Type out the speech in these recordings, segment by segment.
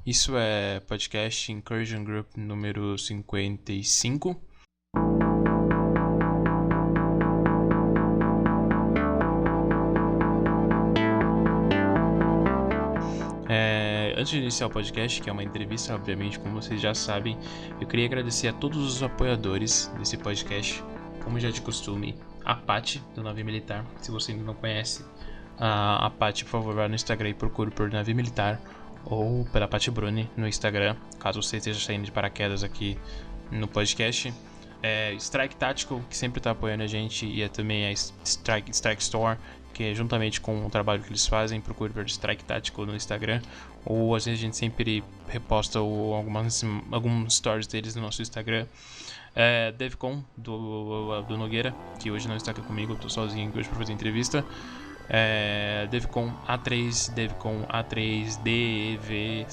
Isso é podcast Incursion Group número 55. Antes de iniciar o podcast, que é uma entrevista, obviamente, como vocês já sabem, eu queria agradecer a todos os apoiadores desse podcast, como já de costume, a Paty, do Navio Militar. Se você ainda não conhece a Paty, por favor, vá no Instagram e procure por Navio Militar ou pela Paty Bruni no Instagram, caso você esteja saindo de paraquedas aqui no podcast. Strike Tactical, que sempre está apoiando a gente, e também a Strike Store, que juntamente com o trabalho que eles fazem, procure por Strike Tactical no Instagram, ou às vezes a gente sempre reposta alguns stories deles no nosso Instagram. Devcon, do Nogueira, que hoje não está aqui comigo, eu tô sozinho aqui hoje para fazer entrevista. Devcon A3, Devcon A3, DEVCOM,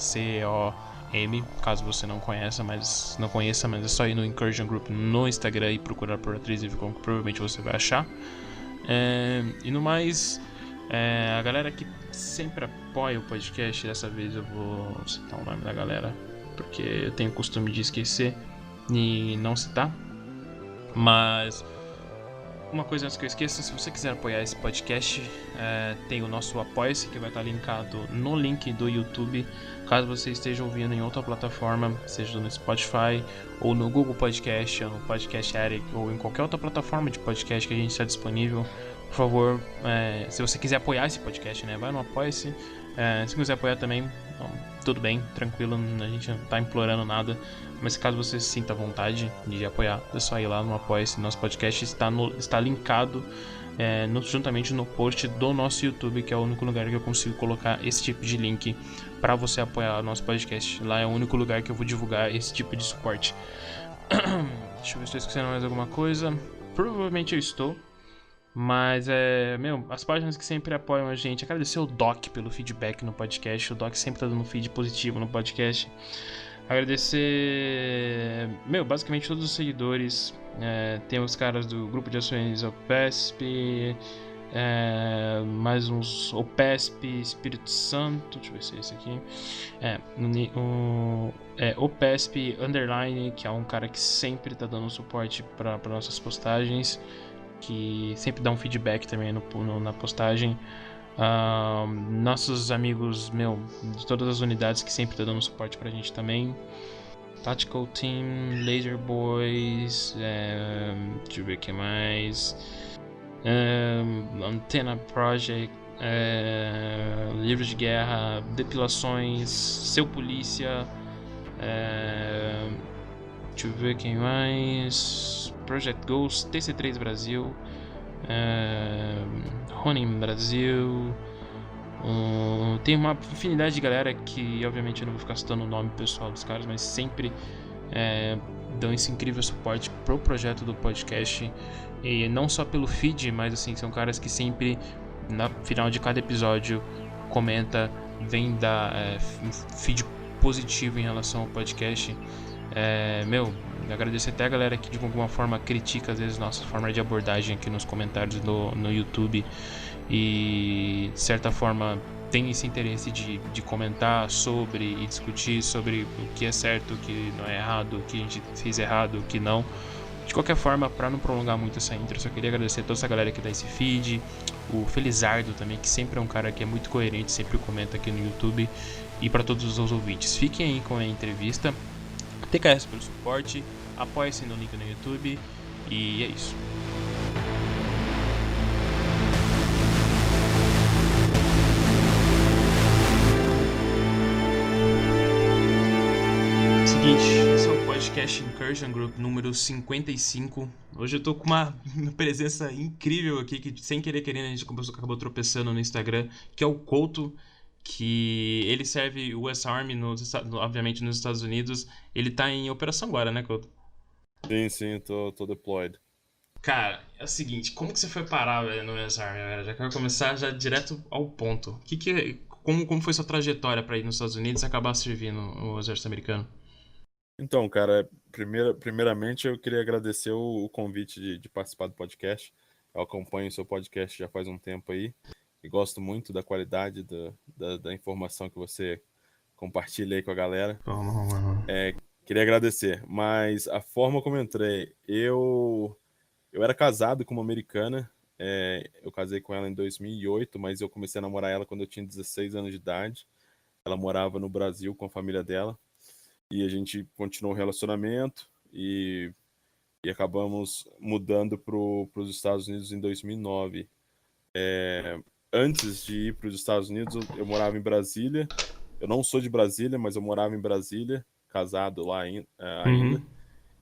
caso você não conheça, mas é só ir no Incursion Group no Instagram e procurar por A3 Devcon, que provavelmente você vai achar. E no mais, a galera que sempre apoia o podcast, dessa vez eu vou citar o nome da galera, porque eu tenho o costume de esquecer e não citar. Mas uma coisa antes que eu esqueça, se você quiser apoiar esse podcast, tem o nosso Apoia-se, que vai estar linkado no link do YouTube. Caso você esteja ouvindo em outra plataforma, seja no Spotify, ou no Google Podcast, ou no Podcast Addict, ou em qualquer outra plataforma de podcast que a gente está disponível, por favor, se você quiser apoiar esse podcast, né, vai no Apoia-se. Se quiser apoiar também, tudo bem, tranquilo, a gente não tá implorando nada. Mas caso você se sinta vontade de apoiar, é só ir lá no Apoia-se. Nosso podcast está linkado juntamente no post do nosso YouTube, que é o único lugar que eu consigo colocar esse tipo de link para você apoiar o nosso podcast. Lá é o único lugar que eu vou divulgar esse tipo de suporte. Deixa eu ver se estou esquecendo mais alguma coisa. Provavelmente eu estou. Mas as páginas que sempre apoiam a gente. Agradecer o Doc pelo feedback no podcast. O Doc sempre tá dando feed positivo no podcast. Agradecer, basicamente todos os seguidores. Tem os caras do grupo de ações OPESP, mais uns OPESP Espírito Santo. Deixa eu ver se é esse aqui. OPESP Underline, que é um cara que sempre tá dando suporte para nossas postagens, que sempre dá um feedback também na postagem. Nossos amigos, de todas as unidades que sempre estão dando suporte pra gente também. Tactical Team, Laser Boys, deixa eu ver o que mais. Antenna Project, Livros de Guerra, Depilações, Seu Polícia, deixa eu ver quem mais. Project Ghost, TC3 Brasil, Ronin Brasil. Tem uma infinidade de galera que, obviamente, eu não vou ficar citando o nome pessoal dos caras, mas sempre dão esse incrível suporte pro projeto do podcast. E não só pelo feed, mas assim, são caras que sempre, no final de cada episódio, comenta, vem dar feed positivo em relação ao podcast. Agradecer até a galera que de alguma forma critica às vezes nossa forma de abordagem aqui nos comentários no YouTube e de certa forma tem esse interesse de comentar sobre e discutir sobre o que é certo, o que não é errado, o que a gente fez errado, o que não. De qualquer forma, para não prolongar muito essa intro, eu só queria agradecer a toda essa galera que dá esse feed, o Felizardo também, que sempre é um cara que é muito coerente, sempre comenta aqui no YouTube, e para todos os ouvintes. Fiquem aí com a entrevista. TKS pelo suporte, apoie-se no link no YouTube e é isso. Seguinte, esse é o podcast Incursion Group número 55. Hoje eu tô com uma presença incrível aqui, que sem querer querendo a gente acabou tropeçando no Instagram, que é o Couto, que ele serve o US Army, obviamente nos Estados Unidos. Ele tá em Operação Guara, né, Couto? Sim, tô deployed. Cara, é o seguinte, como que você foi parar, velho, no US Army, velho? Já quero começar já direto ao ponto. Como foi sua trajetória pra ir nos Estados Unidos e acabar servindo no exército americano? Então, cara, primeiramente eu queria agradecer o convite de participar do podcast. Eu acompanho o seu podcast já faz um tempo aí e gosto muito da qualidade da informação que você compartilha aí com a galera. Vamos. Queria agradecer, mas a forma como eu entrei, eu era casado com uma americana, eu casei com ela em 2008, mas eu comecei a namorar ela quando eu tinha 16 anos de idade. Ela morava no Brasil com a família dela, e a gente continuou o relacionamento, e acabamos mudando para os Estados Unidos em 2009. Antes de ir para os Estados Unidos, eu morava em Brasília. Eu não sou de Brasília, mas eu morava em Brasília, casado lá ainda. Uhum.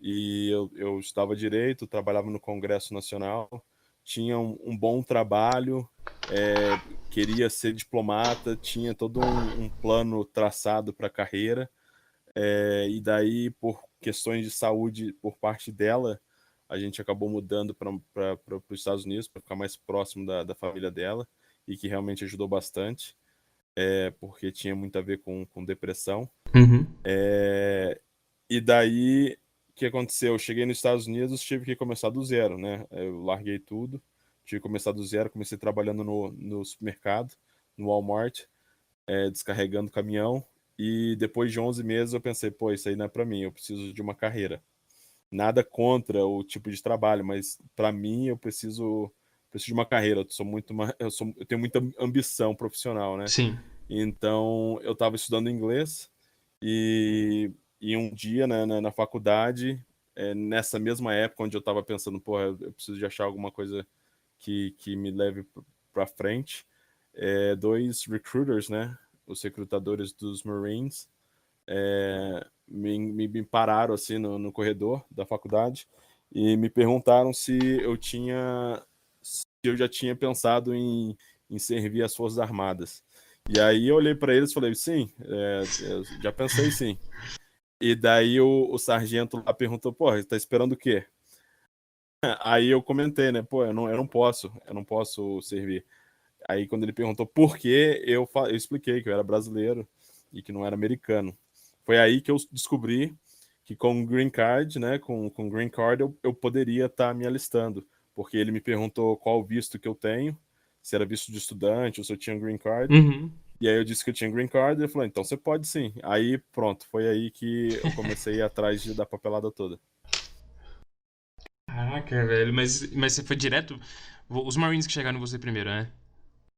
E eu estudava direito, trabalhava no Congresso Nacional, tinha um bom trabalho, queria ser diplomata, tinha todo um plano traçado para a carreira. E daí, por questões de saúde por parte dela, a gente acabou mudando para os Estados Unidos para ficar mais próximo da família dela, e que realmente ajudou bastante, porque tinha muito a ver com depressão. Uhum. E daí, o que aconteceu? Eu cheguei nos Estados Unidos, tive que começar do zero, né? Eu larguei tudo, tive que começar do zero, comecei trabalhando no supermercado, no Walmart, descarregando caminhão, e depois de 11 meses eu pensei, pô, isso aí não é para mim, eu preciso de uma carreira. Nada contra o tipo de trabalho, mas para mim eu preciso de uma carreira. Eu tenho muita ambição profissional, né? Sim. Então eu estava estudando inglês, e, e um dia, né, na faculdade, nessa mesma época onde eu estava pensando, pô, eu preciso de achar alguma coisa que me leve para frente, dois recruiters, né, os recrutadores dos Marines, me pararam assim no corredor da faculdade e me perguntaram se eu já tinha pensado em servir as Forças Armadas. E aí eu olhei para eles e falei, sim, eu já pensei sim. E daí o sargento lá perguntou, pô, você tá esperando o quê? Aí eu comentei, né, pô, eu não posso servir. Aí quando ele perguntou por quê, eu expliquei que eu era brasileiro e que não era americano. Foi aí que eu descobri que com o Green Card, né, com Green Card, eu poderia estar me alistando, porque ele me perguntou qual visto que eu tenho, se era visto de estudante ou se eu tinha Green Card. Uhum. E aí eu disse que eu tinha Green Card, e ele falou, então você pode sim. Aí pronto, foi aí que eu comecei a ir atrás da papelada toda. Caraca, velho, mas você foi direto. Os Marines que chegaram em você primeiro, né?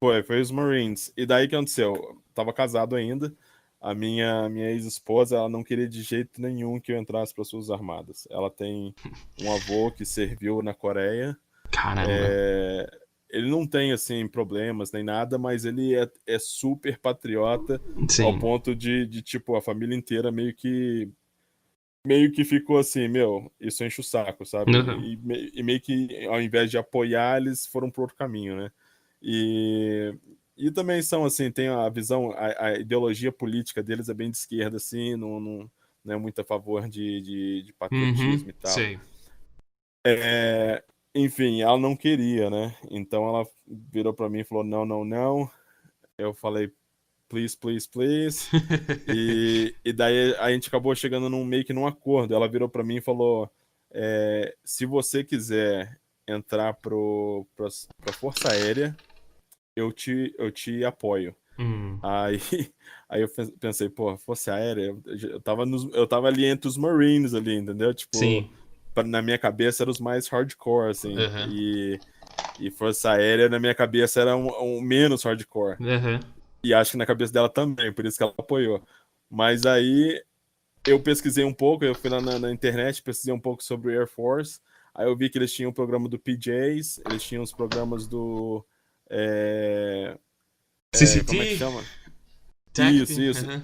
Foi os Marines. E daí o que aconteceu? Eu tava casado ainda. A minha ex-esposa, ela não queria de jeito nenhum que eu entrasse para as Forças Armadas. Ela tem um avô que serviu na Coreia. Caramba. É, Ele não tem, assim, problemas nem nada, mas ele é super patriota ao Sim. ponto tipo, a família inteira meio que ficou assim, meu, isso enche o saco, sabe? Uhum. E meio que ao invés de apoiar, eles foram por outro caminho, né? E, e também são assim, tem a visão, a ideologia política deles é bem de esquerda, assim, não é muito a favor de Uhum. patriotismo e tal. Sei. Enfim, ela não queria, né? Então ela virou pra mim e falou: não, não, não. Eu falei: please, please, please. E daí a gente acabou chegando meio que num acordo. Ela virou pra mim e falou: se você quiser entrar pra Força Aérea, eu te apoio. Hum. Aí, aí eu pensei, pô, Força Aérea, eu tava ali entre os Marines ali, entendeu? Tipo, Sim. na minha cabeça eram os mais hardcore, assim. Aham. E Força Aérea na minha cabeça era um menos hardcore. Aham. E acho que na cabeça dela também, por isso que ela apoiou. Mas aí eu pesquisei um pouco, eu fui lá na internet, pesquisei um pouco sobre o Air Force. Aí eu vi que eles tinham o programa do PJs, eles tinham os programas do. é, Como é que CCT, chama? TACP. Isso, isso. Aham.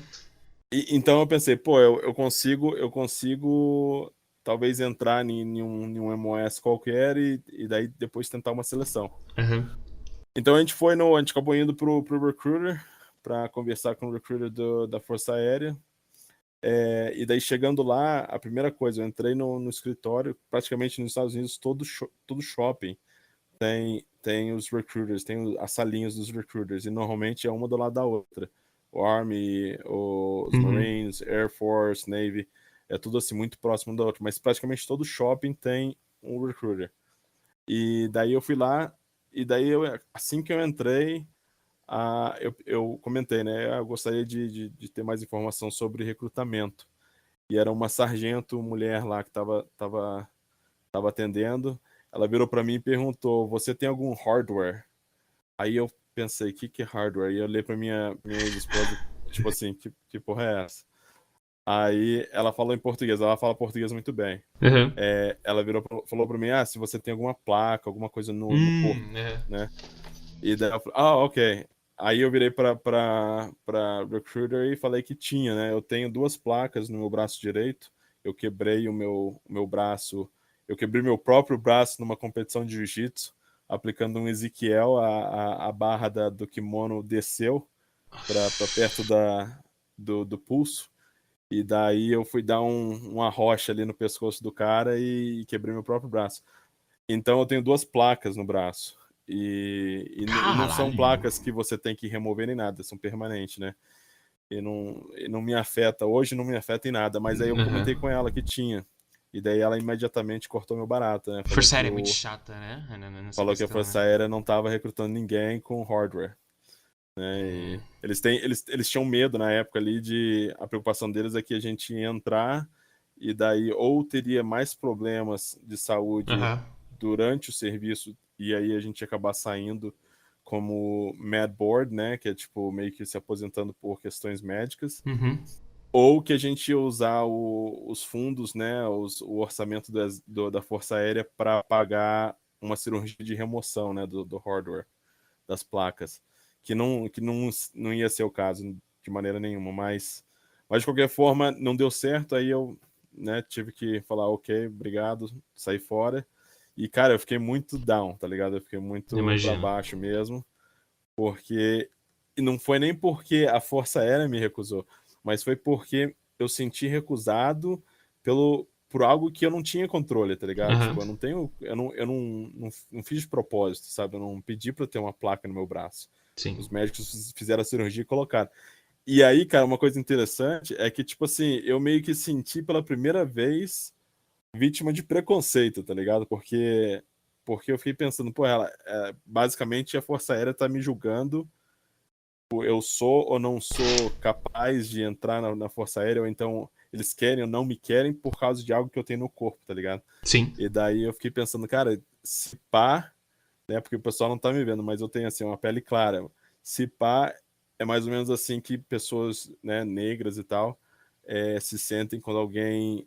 Então eu pensei, pô, eu consigo talvez entrar em um MOS qualquer, e daí depois tentar uma seleção. Aham. Então a gente acabou indo pro recruiter para conversar com o recruiter da Força Aérea. E daí chegando lá, a primeira coisa, eu entrei no escritório, praticamente nos Estados Unidos, todo shopping tem os recruiters, tem as salinhas dos recruiters, e normalmente é uma do lado da outra. O Army, os Uhum. Marines, Air Force, Navy, é tudo assim muito próximo da outra, mas praticamente todo shopping tem um recruiter. E daí eu fui lá, e daí assim que eu entrei, eu comentei, né? Eu gostaria de ter mais informação sobre recrutamento. E era uma sargento mulher lá que tava atendendo. Ela virou para mim e perguntou: Você tem algum hardware? Aí eu pensei: Que é hardware? E eu olhei para minha ex-esposa, tipo assim: que porra é essa? Aí ela falou em português, ela fala português muito bem. Uhum. Ela falou para mim: Se você tem alguma placa, alguma coisa no corpo, É. né? E daí eu falei: ok. Aí eu virei pra recruiter e falei que tinha, né? Eu tenho 2 placas no meu braço direito. Eu quebrei o meu braço. Eu quebrei meu próprio braço numa competição de jiu-jitsu, aplicando um Ezequiel. A barra do kimono desceu pra perto do pulso. E daí eu fui dar uma rocha ali no pescoço do cara e quebrei meu próprio braço. Então eu tenho 2 placas no braço. E não são Caralho. placas que você tem que remover nem nada, são permanentes, né? E não me afeta, hoje não me afeta em nada, mas aí eu Uhum. comentei com ela que tinha. E daí ela imediatamente cortou meu barato, né? Força Aérea é muito chata, né? Nessa Falou que a questão, Força né? Aérea não estava recrutando ninguém com hardware, né? E eles tinham medo na época ali de. A preocupação deles é que a gente ia entrar e daí ou teria mais problemas de saúde Aham. durante o serviço e aí a gente ia acabar saindo como Mad Board, né? Que é tipo meio que se aposentando por questões médicas. Uhum. Ou que a gente ia usar os fundos, né? O orçamento da Força Aérea para pagar uma cirurgia de remoção, né? Do hardware, das placas, que não ia ser o caso de maneira nenhuma, mas de qualquer forma não deu certo, aí eu, né, tive que falar ok, obrigado, sair fora, e cara, eu fiquei muito down, tá ligado? Eu fiquei muito pra Imagino. baixo mesmo, porque e não foi nem porque a Força Aérea me recusou, mas foi porque eu senti recusado por algo que eu não tinha controle, tá ligado? Aham. Tipo, eu não fiz de propósito, sabe? Eu não pedi pra ter uma placa no meu braço. Sim. Os médicos fizeram a cirurgia e colocaram. E aí, cara, uma coisa interessante é que, tipo assim, eu meio que senti pela primeira vez vítima de preconceito, tá ligado? Porque eu fiquei pensando, pô, basicamente a Força Aérea tá me julgando, eu sou ou não sou capaz de entrar na Força Aérea, ou então eles querem ou não me querem por causa de algo que eu tenho no corpo, tá ligado? Sim. E daí eu fiquei pensando, cara, se pá, né? Porque o pessoal não tá me vendo, mas eu tenho assim uma pele clara. Se pá, é mais ou menos assim que pessoas, né, negras e tal, se sentem quando alguém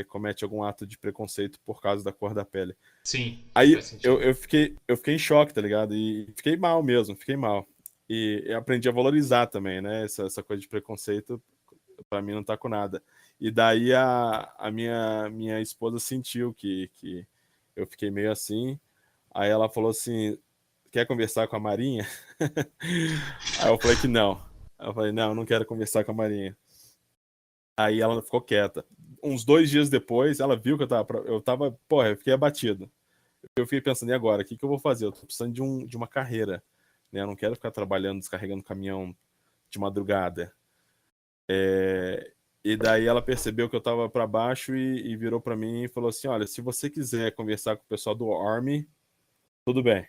comete algum ato de preconceito por causa da cor da pele. Sim. Aí Faz eu, sentido. eu fiquei, eu fiquei em choque, tá ligado? E fiquei mal mesmo, fiquei mal. E eu aprendi a valorizar também, né? Essa coisa de preconceito, pra mim, não tá com nada. E daí a minha esposa sentiu que eu fiquei meio assim. Aí ela falou assim: Quer conversar com a Marinha? Aí eu falei que não. Aí eu falei: Não, não quero conversar com a Marinha. Aí ela ficou quieta. Uns 2 dias depois, ela viu que porra, eu fiquei abatido. Eu fiquei pensando: E agora? O que eu vou fazer? Eu tô precisando de uma carreira, né? Eu não quero ficar trabalhando, descarregando caminhão de madrugada. E daí ela percebeu que eu tava para baixo e virou para mim e falou assim: Olha, se você quiser conversar com o pessoal do Army, tudo bem.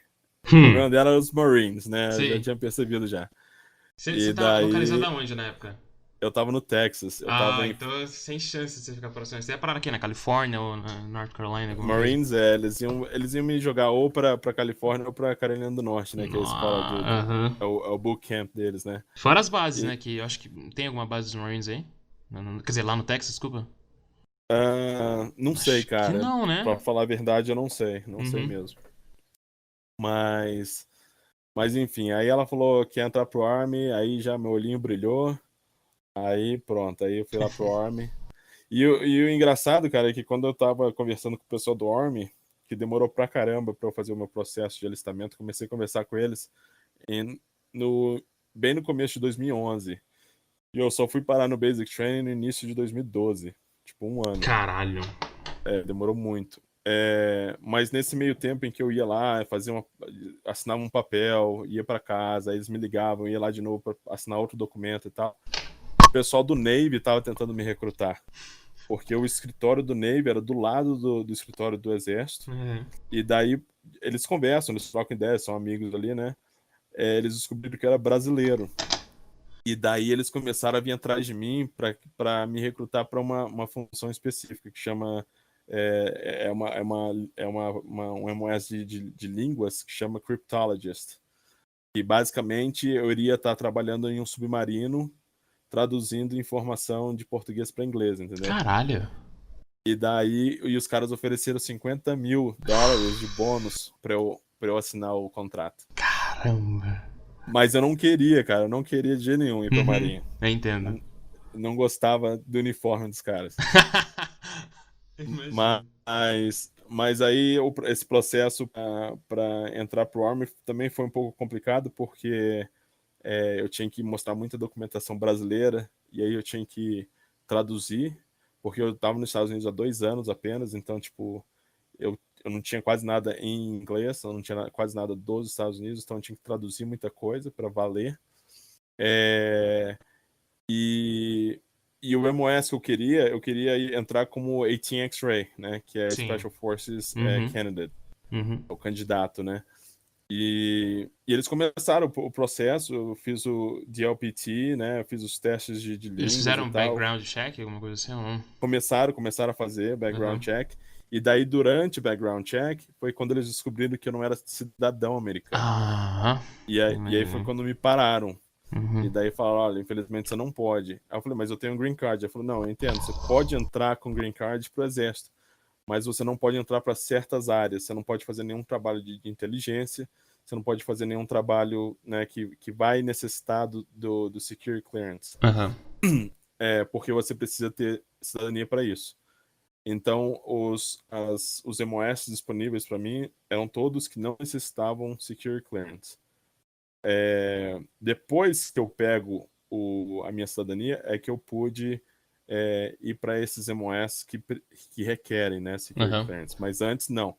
O Hum. problema dela era os Marines, né? Eu já Sim. tinha percebido já. Você E tá localizado daí aonde na época? eu tava no Texas, eu Ah, tava em então sem chance de você ficar próximo. Você ia parar aqui na Califórnia ou na North Carolina, alguma coisa? Marines, eles iam me jogar ou pra Califórnia ou pra Carolina do Norte, né? Que é a escola Aham. é o boot camp deles, né? Fora as bases, E, né? Que eu acho que tem alguma base dos Marines aí. Quer dizer, lá no Texas, desculpa. não sei, Acho que cara. não, né? Pra falar a verdade, eu não sei Uhum. mesmo. Mas, mas enfim, aí ela falou que ia entrar pro Army, aí já meu olhinho brilhou, aí pronto, aí eu fui lá pro Army. E o engraçado, cara, é que quando eu tava conversando com o pessoal do Army, que demorou pra caramba pra eu fazer o meu processo de alistamento, comecei a conversar com eles em, no, bem no começo de 2011. E eu só fui parar no Basic Training no início de 2012, tipo 1 ano. Caralho. Demorou muito. Mas nesse meio tempo em que eu ia lá, assinava um papel, ia pra casa, aí eles me ligavam, ia lá de novo pra assinar outro documento e tal. O pessoal do Navy tava tentando me recrutar, porque o escritório do Navy era do lado do escritório do Exército, Uhum. e daí eles conversam, eles trocam ideias, são amigos ali, né? eles descobriram que eu era brasileiro. E daí eles começaram a vir atrás de mim para me recrutar para uma função específica que chama um MOS de línguas que chama Cryptologist. E basicamente eu iria estar trabalhando em um submarino traduzindo informação de português para inglês, entendeu? Caralho. E daí os caras ofereceram $50.000 de bônus para eu assinar o contrato. Caramba. Mas eu não queria, cara. Eu não queria de jeito nenhum ir pra Marinha. Eu entendo. Não gostava do uniforme dos caras. Imagino. Mas aí esse processo para entrar pro Army também foi um pouco complicado, porque eu tinha que mostrar muita documentação brasileira, e aí eu tinha que traduzir, porque eu estava nos Estados Unidos há 2 anos apenas, então, tipo, eu não tinha quase nada em inglês, eu não tinha quase nada dos Estados Unidos, então eu tinha que traduzir muita coisa para valer. E, e o MOS que eu queria entrar como 18 X-Ray, né, que é Sim. Special Forces Uhum. Candidate, Uhum. o candidato, né. E eles começaram o processo, eu fiz o DLPT, né, eu fiz os testes de Eles línguas fizeram e um tal. background check, alguma coisa assim ou não? Começaram a fazer background Uhum. check, e daí durante o background check foi quando eles descobriram que eu não era cidadão americano. Ah, E aí foi imaginei. quando me pararam. E Uhum. daí falaram, olha, infelizmente você não pode. Aí eu falei, mas eu tenho um green card. Ele falou, não, eu entendo, você pode entrar com green card pro exército, mas você não pode entrar para certas áreas, você não pode fazer nenhum trabalho de inteligência, você não pode fazer nenhum trabalho, né, que vai necessitar do security clearance, Aham. porque você precisa ter cidadania para isso. Então, os MOS disponíveis para mim eram todos que não necessitavam security clearance. Depois que eu pego a minha cidadania, é que eu pude ir para esses MOS que requerem, né, security Aham. clearance. Mas antes, não.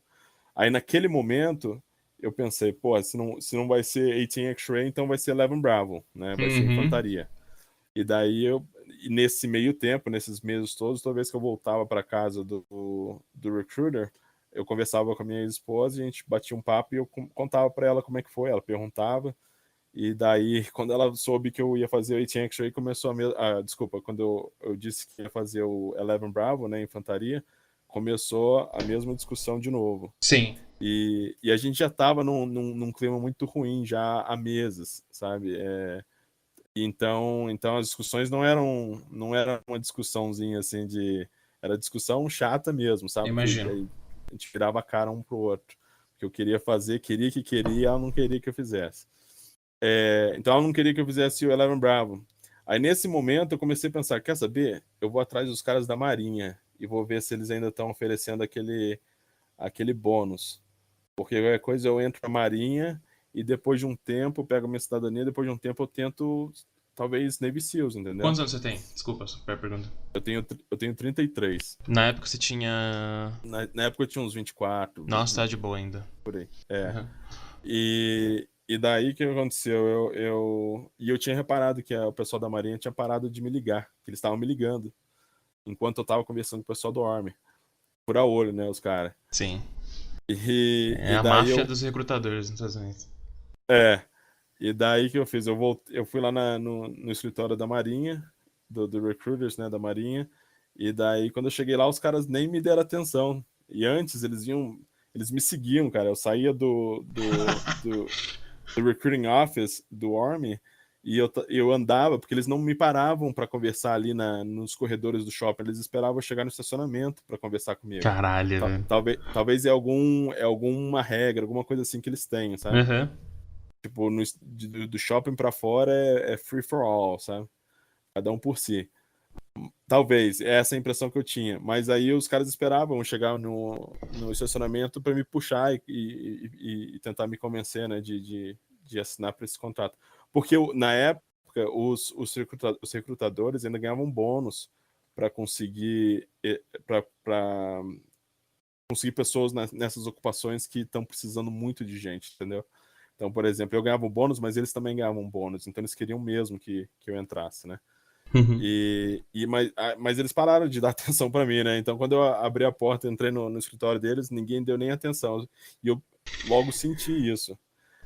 Aí, naquele momento, eu pensei, pô, se não vai ser 18 X-Ray, então vai ser 11 Bravo, né? Vai ser Uhum. infantaria. E daí, e nesse meio tempo, nesses meses todos, toda vez que eu voltava para casa do recruiter, eu conversava com a minha esposa, a gente batia um papo e eu contava para ela como é que foi. Ela perguntava. E daí, quando ela soube que eu ia fazer o 18 X-Ray, começou desculpa, quando eu disse que ia fazer o 11 Bravo, né, infantaria, começou a mesma discussão de novo. Sim. E a gente já estava num clima muito ruim já há meses, sabe? Então as discussões não era uma discussãozinha assim era discussão chata mesmo, sabe? Que Imagino. aí a gente virava a cara um pro outro. Que eu queria fazer, queria, ela não queria que eu fizesse. Então ela não queria que eu fizesse o 11 Bravo. Aí nesse momento eu comecei a pensar, quer saber? Eu vou atrás dos caras da Marinha e vou ver se eles ainda estão oferecendo aquele bônus. Porque qualquer coisa eu entro na Marinha e depois de um tempo eu pego a minha cidadania, depois de um tempo eu tento talvez Navy SEALs, entendeu? Quantos anos você tem? Desculpa, só a pergunta. Eu tenho 33. Na época você tinha. Na época eu tinha uns 24, Nossa, tá de boa ainda. por aí. Uhum. E daí o que aconteceu? Eu tinha reparado que o pessoal da Marinha tinha parado de me ligar, que eles estavam me ligando, enquanto eu tava conversando com o pessoal do Army. Por a olho, né, os caras. Sim. E, É e a daí máfia eu. dos recrutadores nos Estados Unidos. É. E daí que eu fiz? Eu fui lá no escritório da Marinha, do Recruiters, né, da Marinha. E daí, quando eu cheguei lá, os caras nem me deram atenção. E antes, eles me seguiam, cara. Eu saía do Recruiting Office do Army e eu andava, porque eles não me paravam para conversar ali nos corredores do shopping. Eles esperavam eu chegar no estacionamento para conversar comigo. Caralho, velho. Talvez alguma regra, alguma coisa assim que eles tenham, sabe? Uhum. Tipo, do shopping pra fora é free for all, sabe? Cada um por si. Talvez, essa é a impressão que eu tinha. Mas aí os caras esperavam eu chegar no estacionamento para me puxar e tentar me convencer, né, de assinar para esse contrato. Porque na época os recrutadores ainda ganhavam bônus para para conseguir pessoas nessas ocupações que estão precisando muito de gente, entendeu? Então, por exemplo, eu ganhava um bônus, mas eles também ganhavam um bônus. Então, eles queriam mesmo que eu entrasse, né? Uhum. Mas eles pararam de dar atenção para mim, né? Então, quando eu abri a porta, entrei no escritório deles, ninguém deu nem atenção. E eu logo senti isso.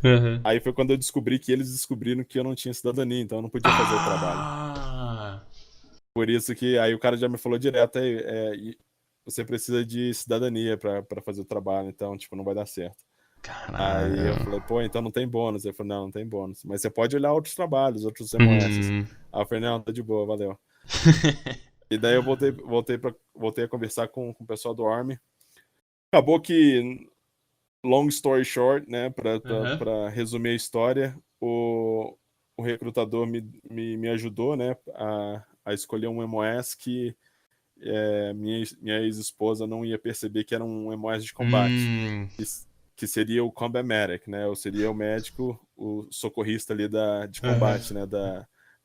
Uhum. Aí foi quando eu descobri que eles descobriram que eu não tinha cidadania, então eu não podia fazer o trabalho. Ah! Por isso que aí o cara já me falou direto, você precisa de cidadania pra fazer o trabalho, então, tipo, não vai dar certo. Aí eu Caralho. falei, pô, então não tem bônus. Ele falou, não, não tem bônus. Mas você pode olhar outros trabalhos, outros MOSs. Hum. Aí eu falei, não, tá de boa, valeu. E daí eu voltei a conversar com o pessoal do Army. Acabou que, long story short, né, Aham. pra resumir a história, o recrutador me ajudou, né, a escolher um MOS que minha ex-esposa não ia perceber que era um MOS de combate. Hum. Que, que seria o Combat Medic, né? Ou seria o médico, o socorrista ali de Aham. combate, né?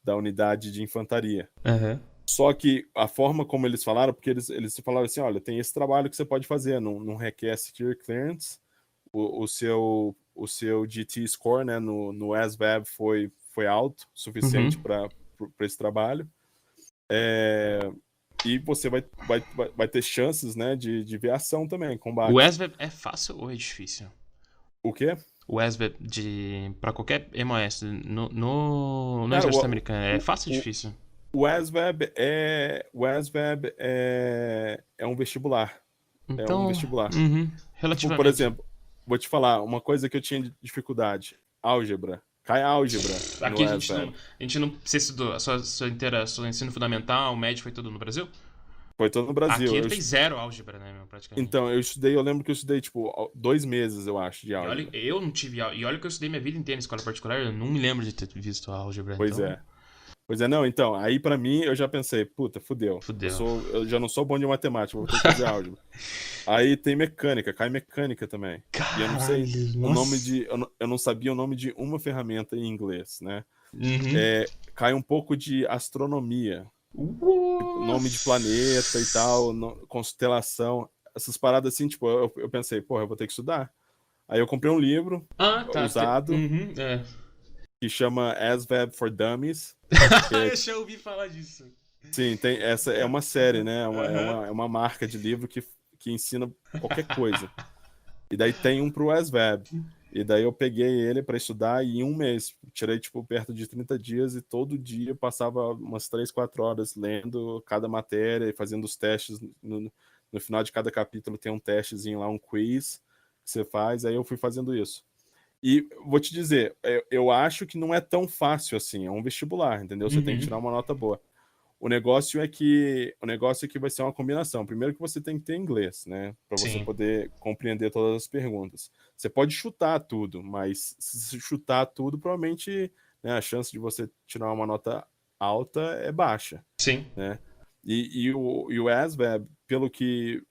Da unidade de infantaria. Aham. Só que a forma como eles falaram, porque eles falaram assim, olha, tem esse trabalho que você pode fazer, não requer security clearance, o seu GT score, né, no ASVAB foi alto, suficiente Uhum. para esse trabalho. É, e você vai ter chances, né, de ver ação também, O combate. ESVEB é fácil ou é difícil? O quê? O ESVEB pra qualquer MOS no Cara, exército americano é o, fácil ou o, difícil? o ASVAB é um vestibular. É um Então, vestibular. uhum, Tipo, por relativamente. exemplo, vou te falar uma coisa que eu tinha dificuldade. Álgebra. Cai álgebra no Aqui ASVAB. a gente não, você estudou a sua inteira, seu ensino fundamental, médio, foi tudo no Brasil? Foi todo no Brasil. Aqui fez zero álgebra, né, meu, praticamente. Então, eu lembro que eu estudei, tipo, 2 meses, eu acho, de E olha, álgebra. eu não tive, e olha que eu estudei minha vida inteira em escola particular, eu não me lembro de ter visto a álgebra, Pois então, é. Pois é, não, então, aí pra mim eu já pensei, puta, fudeu. fudeu. Eu já não sou bom de matemática, vou ter que fazer álgebra. Aí tem mecânica, cai mecânica também. E eu não sei Caralho, o nome nossa. de. Eu não sabia o nome de uma ferramenta em inglês, né? Uhum. Cai um pouco de astronomia, tipo, nome de planeta e Nossa. tal, constelação, essas paradas assim, tipo, eu pensei, porra, eu vou ter que estudar. Aí eu comprei um livro Ah, tá. usado Uhum, é. que chama ASVAB for Dummies, que é, Eu já ouvi falar disso. sim, essa é uma série, né? Aham. É uma marca de livro que ensina qualquer coisa. E daí tem um pro ASVAB. E daí eu peguei ele para estudar e em um mês, tirei tipo perto de 30 dias e todo dia eu passava umas 3, 4 horas lendo cada matéria e fazendo os testes. No final de cada capítulo tem um testezinho lá, um quiz que você faz. Aí eu fui fazendo isso. E vou te dizer, eu acho que não é tão fácil assim, é um vestibular, entendeu? Você tem que Uhum. tirar uma nota boa. O negócio é que vai ser uma combinação. Primeiro que você tem que ter inglês, né, para você Sim. poder compreender todas as perguntas. Você pode chutar tudo, mas se você chutar tudo, provavelmente, né, a chance de você tirar uma nota alta é baixa, Sim. né? E o ASVAB, pelo que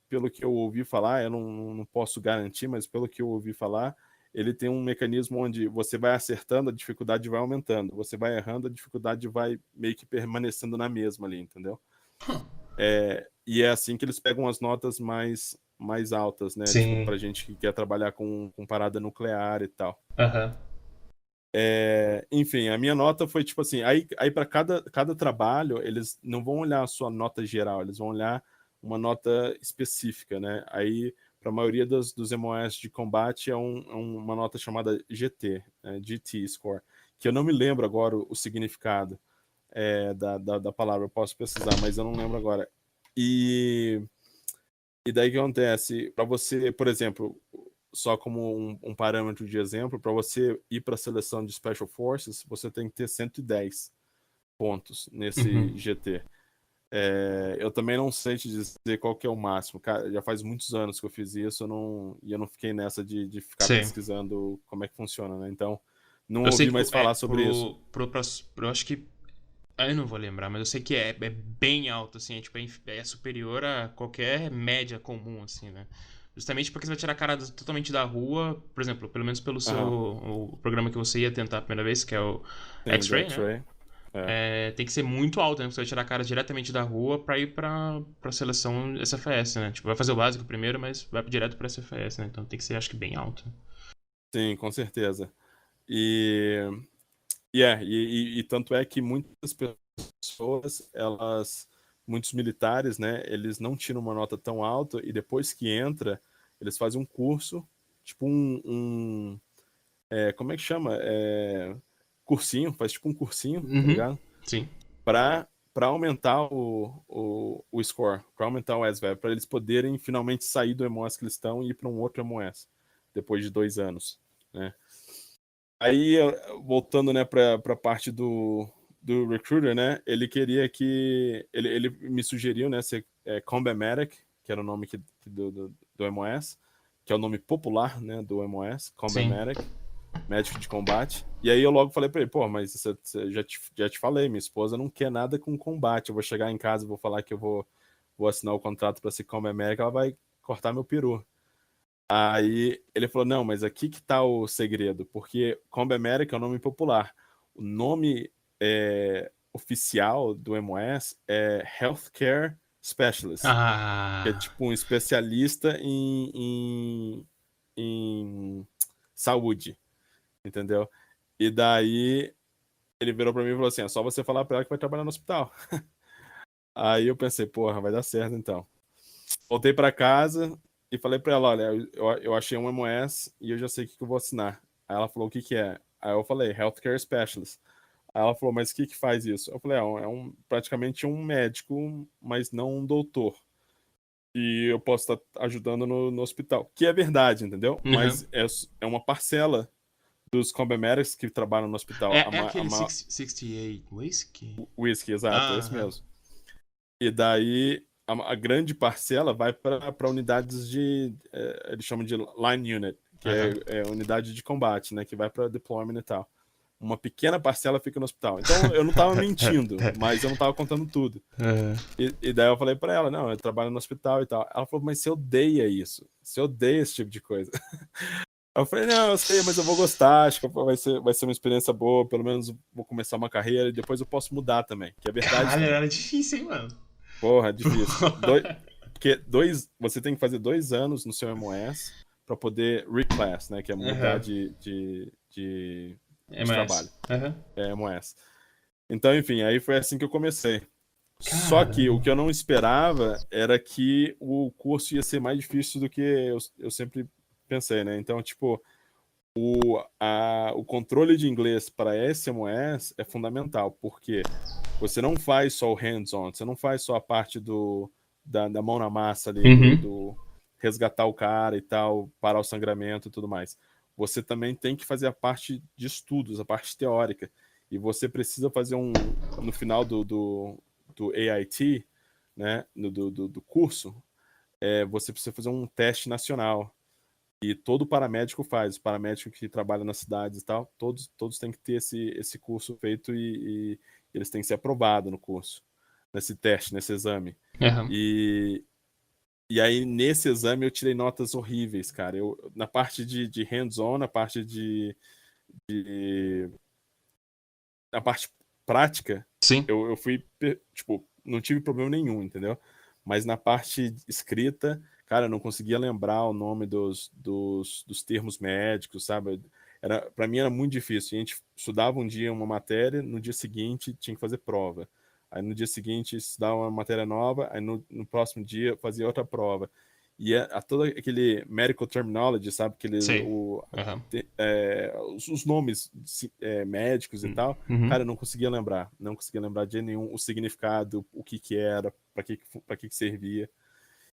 eu ouvi falar, eu não posso garantir, mas pelo que eu ouvi falar, ele tem um mecanismo onde você vai acertando, a dificuldade vai aumentando. Você vai errando, a dificuldade vai meio que permanecendo na mesma ali, entendeu? E é assim que eles pegam as notas mais altas, né? Tipo, Sim. pra gente que quer trabalhar com parada nuclear e tal. Aham. Enfim, a minha nota foi tipo assim, aí para cada trabalho, eles não vão olhar a sua nota geral, eles vão olhar uma nota específica, né? Aí, para a maioria dos MOS de combate, uma nota chamada GT, né? GT Score, que eu não me lembro agora o significado da palavra, eu posso pesquisar, mas eu não lembro agora. E, e daí o que acontece? Para você, por exemplo, só como um parâmetro de exemplo, para você ir para a seleção de Special Forces, você tem que ter 110 pontos nesse Uhum. GT. Eu também não sei te dizer qual que é o máximo. Cara, já faz muitos anos que eu fiz isso e eu não fiquei nessa de ficar Sim. pesquisando como é que funciona, né? Então, não Eu sei ouvi que mais falar sobre isso. eu acho que eu não vou lembrar, mas eu sei que é bem alto, assim, é superior a qualquer média comum, assim, né? Justamente porque você vai tirar a cara totalmente da rua, por exemplo, pelo menos pelo seu Aham, o programa que você ia tentar a primeira vez, que é o tem do X-Ray, né? X-Ray. É. Tem que ser muito alto, né? Você vai tirar a cara diretamente da rua pra ir pra seleção SFS, né? Tipo, vai fazer o básico primeiro, mas vai direto pra SFS, né? Então tem que ser, acho que, bem alto. Sim, com certeza. E, e tanto é que muitas pessoas, muitos militares, né, eles não tiram uma nota tão alta e depois que entra, eles fazem um curso, tipo como é que chama? Cursinho, faz tipo um cursinho, tá Uhum. ligado? Sim. Pra aumentar o score, pra aumentar o SVAB, pra eles poderem finalmente sair do MOS que eles estão e ir pra um outro MOS, depois de 2 anos, né? Aí, voltando, né, pra parte do recruiter, né, ele queria que... Ele me sugeriu, né, ser Combat Medic, que era o nome do MOS, que é o nome popular, né, do MOS, Combat Sim. Medic, médico de combate. E aí eu logo falei pra ele, pô, mas já te falei, minha esposa não quer nada com combate. Eu vou chegar em casa e vou falar que eu vou assinar o contrato pra ser Combat Medic, ela vai cortar meu peru. Aí ele falou, não, mas aqui que tá o segredo, porque Combat Medic é um nome popular. O nome oficial do MOS é Healthcare Specialist, que é Ah. tipo um especialista em saúde, entendeu? E daí ele virou pra mim e falou assim, é só você falar pra ela que vai trabalhar no hospital. Aí eu pensei, porra, vai dar certo então. Voltei pra casa e falei pra ela, olha, eu achei um MOS e eu já sei o que eu vou assinar. Aí ela falou, o que que é? Aí eu falei, Healthcare Specialist. Aí ela falou, mas o que que faz isso? Eu falei, praticamente um médico, mas não um doutor. E eu posso estar ajudando no hospital. Que é verdade, entendeu? Uhum. Mas é uma parcela dos combat medics que trabalham no hospital. É aquele 68 Whisky? Whisky, exato, é esse Aham. mesmo. E daí a grande parcela vai para unidades eles chamam de line unit, que Aham. é unidade de combate, né, que vai para deployment e tal. Uma pequena parcela fica no hospital. Então eu não tava mentindo, mas eu não tava contando tudo. Aham. E daí eu falei para ela, não, eu trabalho no hospital e tal. Ela falou, mas você odeia isso. Você odeia esse tipo de coisa. Eu falei, não, eu sei, mas eu vou gostar, acho que vai ser uma experiência boa, pelo menos vou começar uma carreira e depois eu posso mudar também, que é verdade Caralho, também. era difícil, hein, mano? Porra, é difícil. Porque você tem que fazer 2 anos no seu MOS para poder reclass, né, que é mudar Aham. de trabalho, MS. Aham. MOS. Então, enfim, aí foi assim que eu comecei. Só que o Caramba. que eu não esperava era que o curso ia ser mais difícil do que eu sempre pensei, né? Então, tipo, o controle de inglês para SMOS é fundamental, porque você não faz só o hands-on, você não faz só a parte da mão na massa ali, Uhum. do resgatar o cara e tal, parar o sangramento e tudo mais. Você também tem que fazer a parte de estudos, a parte teórica. E você precisa fazer no final do AIT, né, do curso, você precisa fazer um teste nacional. E todo paramédico faz, os paramédicos que trabalham nas cidades e tal, todos têm que ter esse curso feito e eles têm que ser aprovados no curso, nesse teste, nesse exame. Aham. E, e aí, nesse exame, eu tirei notas horríveis, cara. Na parte de hands-on, de- na parte prática, Sim. eu fui, tipo, não tive problema nenhum, entendeu? Mas na parte escrita, cara, eu não conseguia lembrar o nome dos termos médicos, sabe? Para mim era muito difícil. A gente estudava um dia uma matéria, no dia seguinte tinha que fazer prova. Aí no dia seguinte estudava uma matéria nova, aí no próximo dia fazia outra prova. E todo aquele medical terminology, sabe? Sei. Aham. Os nomes médicos e tal, Uhum. cara, eu não conseguia lembrar. Não conseguia lembrar de nenhum o significado, o que que era, para que servia.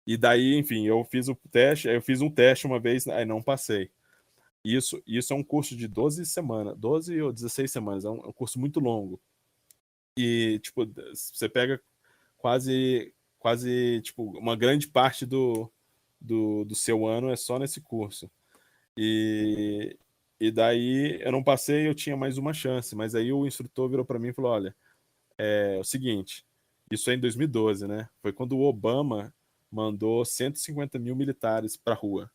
E daí, enfim, eu fiz o teste, eu fiz um teste uma vez, aí não passei. Isso é um curso de 12 semanas, 12 ou 16 semanas, é um curso muito longo. E, tipo, você pega quase, tipo, uma grande parte do seu ano é só nesse curso. E, e daí eu não passei, eu tinha mais uma chance, mas aí o instrutor virou para mim e falou: olha, é o seguinte, isso é em 2012, né? Foi quando o Obama mandou 150 mil militares para rua.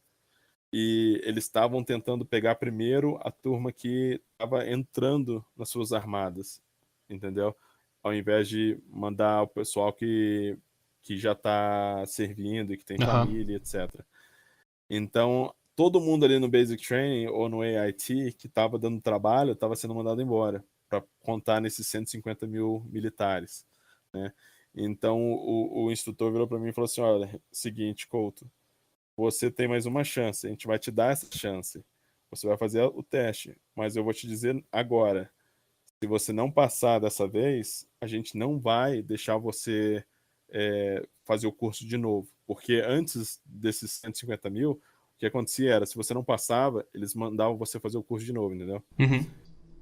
E eles estavam tentando pegar primeiro a turma que estava entrando nas suas armadas, entendeu? Ao invés de mandar o pessoal que já está servindo e que tem Aham. família, etc. Então, todo mundo ali no Basic Training ou no AIT que estava dando trabalho estava sendo mandado embora para contar nesses 150 mil militares, né? Então, o instrutor virou para mim e falou assim: olha, seguinte, Couto, você tem mais uma chance, a gente vai te dar essa chance. você vai fazer o teste, mas eu vou te dizer agora, se você não passar dessa vez, a gente não vai deixar você fazer o curso de novo. Porque antes desses 150 mil, o que acontecia era, se você não passava, eles mandavam você fazer o curso de novo, entendeu? Uhum.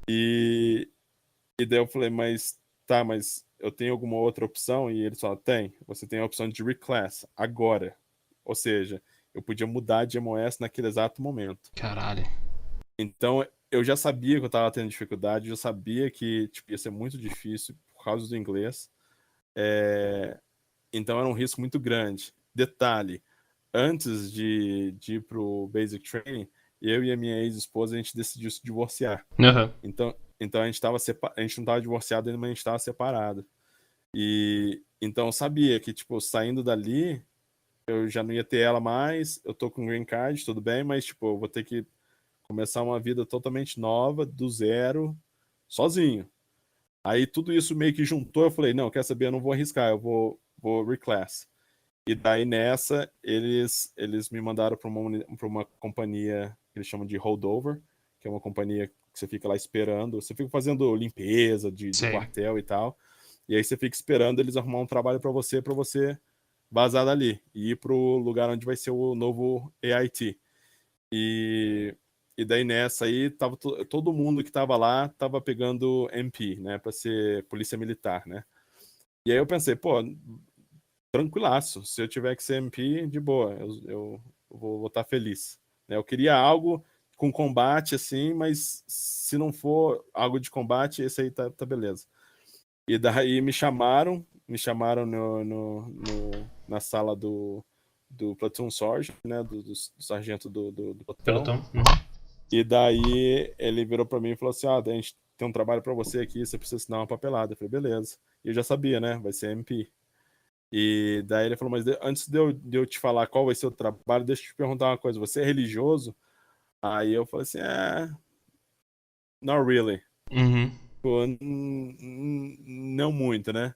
E, e daí eu falei, mas tá, mas eu tenho alguma outra opção? E eles falaram, tem. Você tem a opção de reclass agora. Ou seja, eu podia mudar de MOS naquele exato momento. Caralho. Então, eu já sabia que eu estava tendo dificuldade, eu já sabia que tipo, ia ser muito difícil por causa do inglês. Então, era um risco muito grande. Detalhe, antes de ir para o Basic Training, eu e a minha ex-esposa, a gente decidiu se divorciar. Aham. Então a gente a gente não estava divorciado ainda, mas a gente estava separado. E então eu sabia que, tipo, saindo dali, eu já não ia ter ela mais, eu tô com green card, tudo bem, mas, tipo, eu vou ter que começar uma vida totalmente nova, do zero, sozinho. Aí tudo isso meio que juntou, eu falei, não, quer saber, eu não vou arriscar, vou reclass. E daí nessa, eles me mandaram para uma companhia que eles chamam de holdover, que é uma companhia que você fica lá esperando, você fica fazendo limpeza de Sei. quartel e tal, e aí você fica esperando eles arrumar um trabalho para você vazar dali e ir para o lugar onde vai ser o novo AIT. E, e daí nessa aí, tava todo mundo que tava lá tava pegando MP, né, para ser polícia militar, né? E aí eu pensei, pô, tranquilaço. Se eu tiver que ser MP, de boa, eu vou estar feliz. Né? Eu queria algo com combate, assim, mas se não for algo de combate, esse aí tá beleza. E daí me chamaram na sala do Platoon Sergeant, né, do sargento do pelotão. Pelotão. E daí ele virou para mim e falou assim, a gente tem um trabalho para você aqui, você precisa assinar uma papelada. Eu falei, beleza. E eu já sabia, né, vai ser MP. E daí ele falou, mas antes de eu te falar qual vai ser o trabalho, deixa eu te perguntar uma coisa, você é religioso? Aí eu falei assim, not really. Uhum. Pô, não muito, né?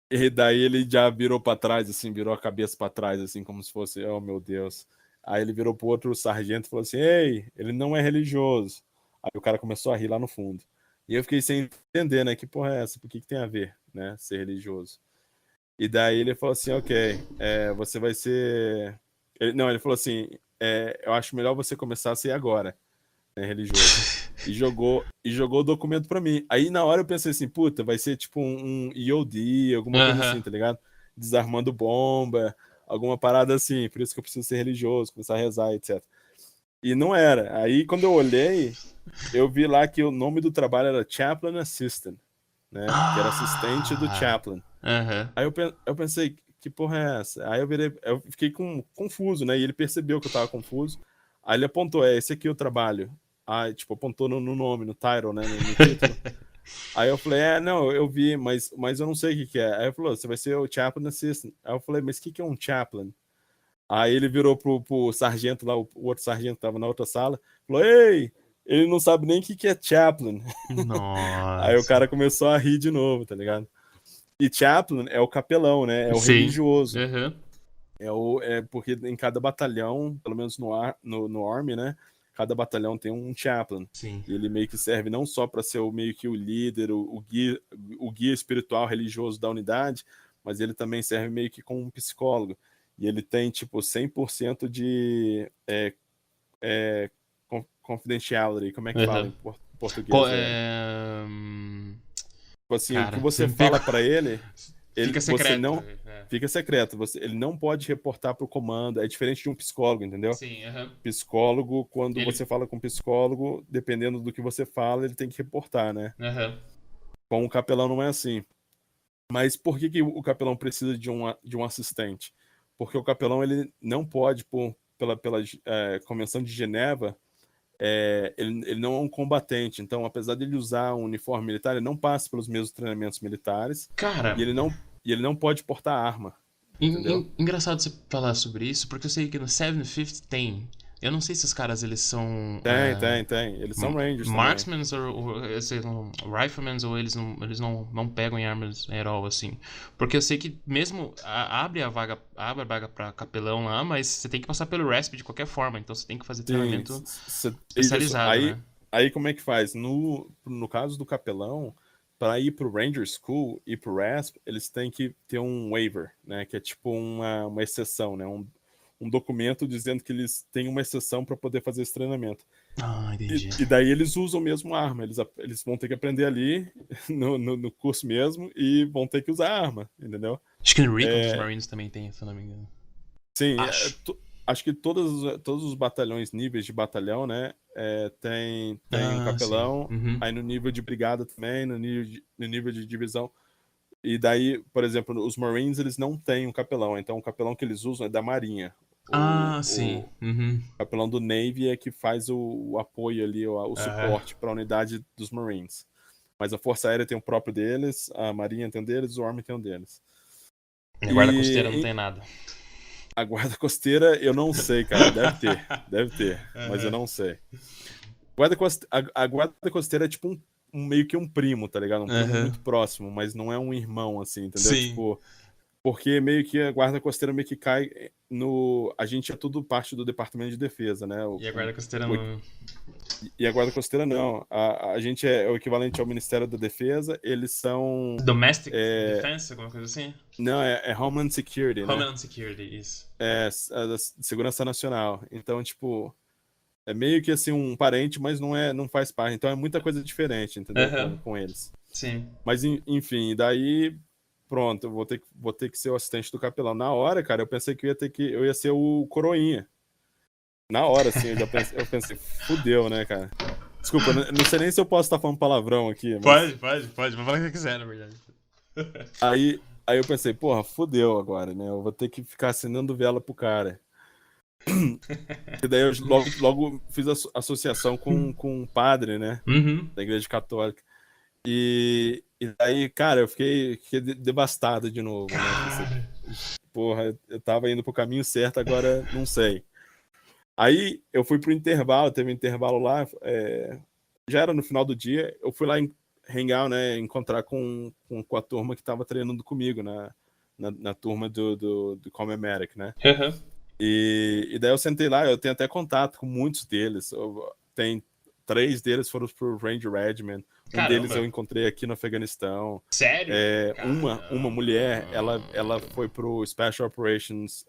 E daí ele já virou pra trás, assim, virou a cabeça pra trás, assim, como se fosse, oh meu Deus. Aí ele virou pro outro sargento e falou assim, ei, ele não é religioso. Aí o cara começou a rir lá no fundo. E eu fiquei sem entender, né? Que porra é essa? Por que tem a ver, né? Ser religioso. E daí ele falou assim, ok, você vai ser... Ele falou assim, eu acho melhor você começar a ser agora, né, religioso. E jogou o documento pra mim. Aí na hora eu pensei assim, puta, vai ser tipo um EOD, alguma coisa Aham. assim, tá ligado? Desarmando bomba, alguma parada assim, por isso que eu preciso ser religioso, começar a rezar, etc. E não era. Aí quando eu olhei, eu vi lá que o nome do trabalho era Chaplain Assistant, né? Que era assistente do Ah. Chaplain. Aham. Aí eu pensei, que porra é essa? Aí eu fiquei confuso, né? E ele percebeu que eu tava confuso. Aí ele apontou, esse aqui é o trabalho. Aí, tipo, apontou no nome, no title, né? No título. Aí eu falei, não, eu vi, mas eu não sei o que é. Aí ele falou, você vai ser o Chaplain Assistant. Aí eu falei, mas o que é um Chaplain? Aí ele virou pro sargento lá, o outro sargento que tava na outra sala, falou, ei, ele não sabe nem o que é Chaplain. Aí o Nossa. cara começou a rir de novo, tá ligado? E chaplain é o capelão, né? É o Sim. religioso. Aham. Porque em cada batalhão, pelo menos no Army, né? Cada batalhão tem um chaplain. Sim. E ele meio que serve não só para ser meio que o líder, o guia espiritual religioso da unidade, mas ele também serve meio que como um psicólogo. E ele tem, tipo, 100% de confidentiality. Como é que fala Aham. em português? Tipo assim, o que Cara, você você me pegou. fala para ele, Fica você secreto. não fica secreto. Ele não pode reportar para o comando. É diferente de um psicólogo, entendeu? Sim, aham. Psicólogo, quando Ele. você fala com um psicólogo, dependendo do que você fala, ele tem que reportar, né? Aham. Com o capelão não é assim. Mas por que o capelão precisa de um assistente? Porque o capelão ele não pode, pela Convenção de Geneva, ele não é um combatente. Então, apesar de ele usar um uniforme militar, ele não passa pelos mesmos treinamentos militares Cara, e ele não pode portar arma, entendeu? engraçado você falar sobre isso, porque eu sei que no 750 tem Eu não sei se os caras, eles são... Tem. Eles são Rangers também. Marksmen ou Riflemen, ou eles não pegam em armas at all, assim. Porque eu sei que mesmo abre a vaga pra capelão lá, mas você tem que passar pelo RASP de qualquer forma, então você tem que fazer Sim, treinamento isso. especializado, Aí, né? aí como é que faz? No caso do capelão, para ir pro Ranger School e pro RASP, eles têm que ter um waiver, né? Que é tipo uma exceção, né? Um documento dizendo que eles têm uma exceção para poder fazer esse treinamento. Ah, entendi. E daí eles usam mesmo a arma. Eles vão ter que aprender ali no curso mesmo e vão ter que usar a arma, entendeu? Acho que no Recon dos É, Marines também tem, se eu não me engano. sim, Acho. acho que todos os batalhões, níveis de batalhão, né? Tem um Ah, sim. capelão, Uhum. aí no nível de brigada também, no nível de divisão. E daí, por exemplo, os Marines, eles não têm um capelão. Então, o capelão que eles usam é da Marinha. Ah, sim. O Uhum. capelão do Navy é que faz o apoio ali, o Aham. suporte para a unidade dos Marines. Mas a Força Aérea tem o próprio deles, a Marinha tem um deles, o Army tem um deles. E a guarda costeira não E tem nada. a Guarda Costeira, eu não sei, cara. Deve ter, mas eu Aham. não sei. A Guarda Costeira é tipo meio que um primo, tá ligado? Um primo Aham. muito próximo, mas não é um irmão, assim, entendeu? Sim. Tipo, porque meio que a Guarda Costeira meio que cai no. A gente é tudo parte do Departamento de Defesa, né? E a guarda costeira não. E a Guarda Costeira não. A gente é o equivalente ao Ministério da Defesa, eles são. Domestic é, Defense, alguma coisa assim? não, é Homeland Security, né? Homeland Security, isso. É da Segurança Nacional. Então, tipo, é meio que assim um parente, mas não faz parte. Então é muita coisa diferente, entendeu? Aham. Com eles. Sim. Mas enfim, daí pronto, eu vou ter que ser o assistente do capelão. Na hora, cara, eu pensei que eu ia ser o coroinha. Na hora, assim, eu pensei, fudeu, né, cara? Desculpa, eu não sei nem se eu posso estar falando palavrão aqui, mas Pode. Vai falar o que quiser, na verdade. aí eu pensei, porra, fudeu agora, né? Eu vou ter que ficar assinando vela pro cara. E daí eu logo fiz associação com um padre, né? Uhum. Da Igreja Católica. E daí, cara, eu fiquei devastado de novo, né? Pensei, Cara. porra, eu tava indo pro caminho certo, agora não sei. Aí eu fui pro intervalo, teve um intervalo lá, já era no final do dia, eu fui lá hangar, né? Encontrar com a turma que tava treinando comigo na turma do Comematic, né? Aham. E daí eu sentei lá, eu tenho até contato com muitos deles. Tem 3 deles foram pro Ranger Regiment. Um deles eu Caramba. encontrei aqui no Afeganistão. Sério? Uma mulher, ela Caramba. foi pro Special Operations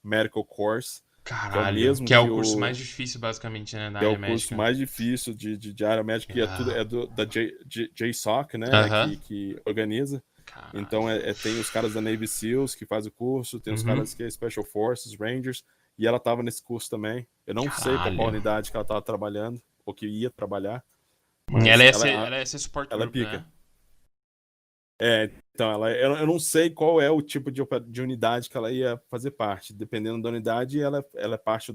Medical Course, que é o Caralho. mesmo Que é que o curso mais difícil, basicamente, né, da é o área curso médica. mais difícil de área médica, que Ah. da JSOC, né, Aham. que organiza. Então, Caralho. tem os caras da Navy SEALs que faz o curso, tem os Uhum. caras que é Special Forces, Rangers, e ela tava nesse curso também. Eu não sei para qual Caralho. unidade que ela tava trabalhando, ou que ia trabalhar, Ela mas ia ser, ela ia ser support ela é group, pica. né? Então, eu não sei qual é o tipo de unidade que ela ia fazer parte. Dependendo da unidade, ela é parte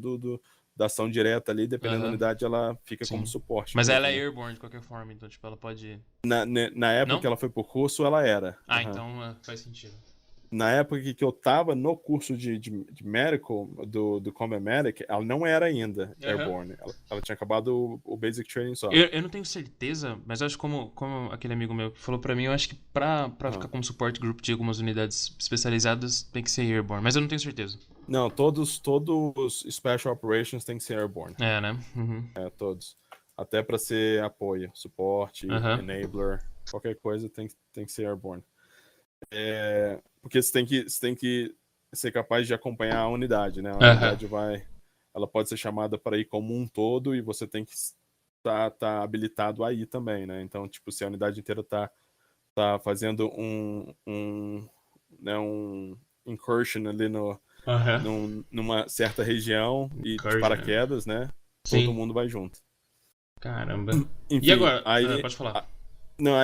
da ação direta ali, dependendo da Aham. unidade, ela fica como Sim. suporte Mas ela mesmo, é né? airborne de qualquer forma, então, tipo, ela pode. Na época que Não? ela foi pro curso, ela era. Ah, Aham. então faz sentido. Na época que eu tava no curso de medical, do Combat Medic, ela não era ainda Aham. airborne. Ela tinha acabado o basic training só. Eu não tenho certeza, mas eu acho que como aquele amigo meu que falou pra mim, eu acho que pra ficar Aham. como support group de algumas unidades especializadas tem que ser airborne, mas eu não tenho certeza. Não, todos Special Operations tem que ser airborne. É, né? Uhum. Todos. Até para ser apoio, suporte, Aham. enabler, qualquer coisa tem que ser airborne. Porque você tem que ser capaz de acompanhar a unidade, né? A Aham. unidade ela pode ser chamada para ir como um todo e você tem que tá habilitado a ir também, né? Então, tipo, se a unidade inteira tá fazendo né, um incursion ali Aham. numa certa região e de Incursion. paraquedas, né? Todo Sim. mundo vai junto. Caramba. E Enfim, agora? Ah, aí pode falar. não,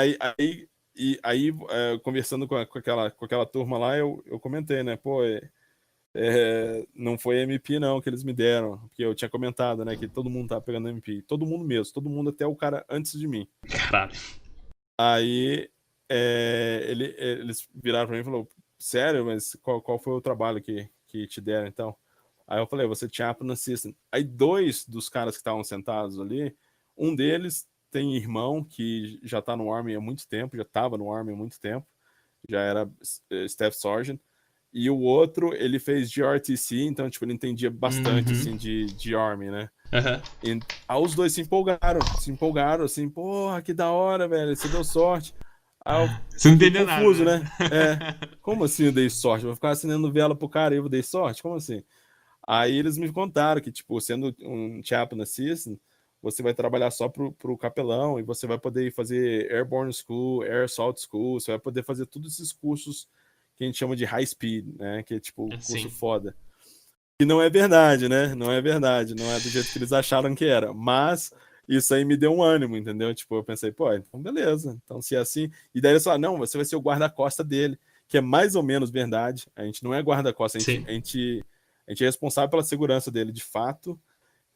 conversando com aquela turma lá, eu comentei, né? Pô, não foi MP não que eles me deram, porque eu tinha comentado, né, que todo mundo tava pegando MP, todo mundo mesmo, todo mundo até o cara antes de mim. Caralho. Aí eles viraram pra mim e falaram, sério, mas qual foi o trabalho que te deram então? Aí eu falei, você chaplain assistant. Aí dois dos caras que estavam sentados ali, um deles tem irmão que já tá no Army há muito tempo, já tava no Army há muito tempo, já era Staff Sergeant. E o outro, ele fez GRTC, então, tipo, ele entendia bastante, Uhum. assim, de Army, né? Aham. E aí os dois se empolgaram, assim, porra, que da hora, velho, você deu sorte. Aí eu Você não fiquei entendeu nada, confuso, né? né? Como assim eu dei sorte? Vou ficar assinando vela pro cara e eu dei sorte? Como assim? Aí eles me contaram que, tipo, sendo um chaplain assistant, você vai trabalhar só pro capelão e você vai poder ir fazer Airborne School, Air Assault School, você vai poder fazer todos esses cursos que a gente chama de high speed, né? Que é, tipo, curso Sim. foda. E não é verdade, né? Não é verdade, não é do jeito que eles acharam que era. Mas isso aí me deu um ânimo, entendeu? Tipo, eu pensei, pô, então beleza. Então se é assim. E daí eles falaram, não, você vai ser o guarda-costa dele, que é mais ou menos verdade. A gente não é guarda-costa, Sim. a gente é responsável pela segurança dele de fato,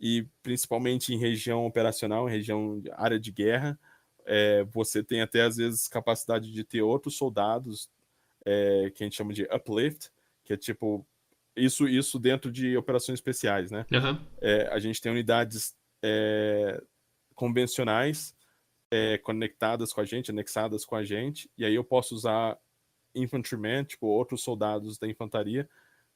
e principalmente em região operacional, em região de área de guerra. Você tem até às vezes capacidade de ter outros soldados, que a gente chama de uplift, que é tipo isso dentro de operações especiais, né? Aham. A gente tem unidades convencionais conectadas com a gente, anexadas com a gente, e aí eu posso usar infantrymen, tipo outros soldados da infantaria,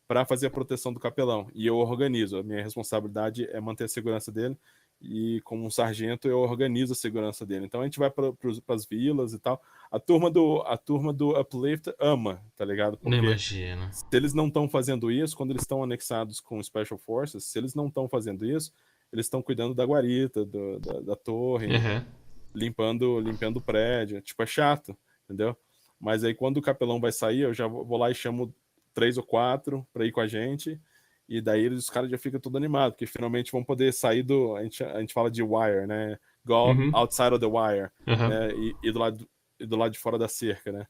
para fazer a proteção do capelão. E eu organizo. A minha responsabilidade é manter a segurança dele. E como um sargento, eu organizo a segurança dele. Então a gente vai para as vilas e tal. A turma do Uplift ama, tá ligado? Não Porque imagino. se eles não estão fazendo isso, quando eles estão anexados com Special Forces, se eles não estão fazendo isso, eles estão cuidando da guarita, da torre, Aham. limpando o prédio. Tipo, é chato, entendeu? Mas aí quando o capelão vai sair, eu já vou lá e chamo três ou quatro para ir com a gente. E daí os caras já ficam todo animados, porque finalmente vão poder sair do. A gente fala de wire, né? Go Uhum. outside of the wire, Aham. né? E do lado de fora da cerca, né?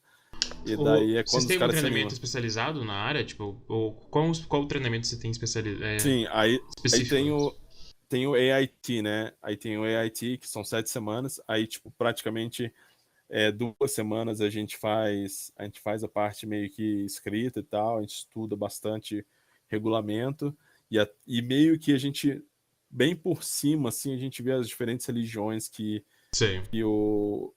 E daí é Vocês quando os têm algum caras se treinamento animam. especializado na área? Tipo, ou qual treinamento você tem Sim, aí específico? tem o AIT, né? Aí tem o AIT, que são 7 semanas. Aí, tipo, praticamente 2 semanas a gente faz a parte meio que escrita e tal, a gente estuda bastante regulamento e meio que a gente, bem por cima, assim, a gente vê as diferentes religiões Sei. que o,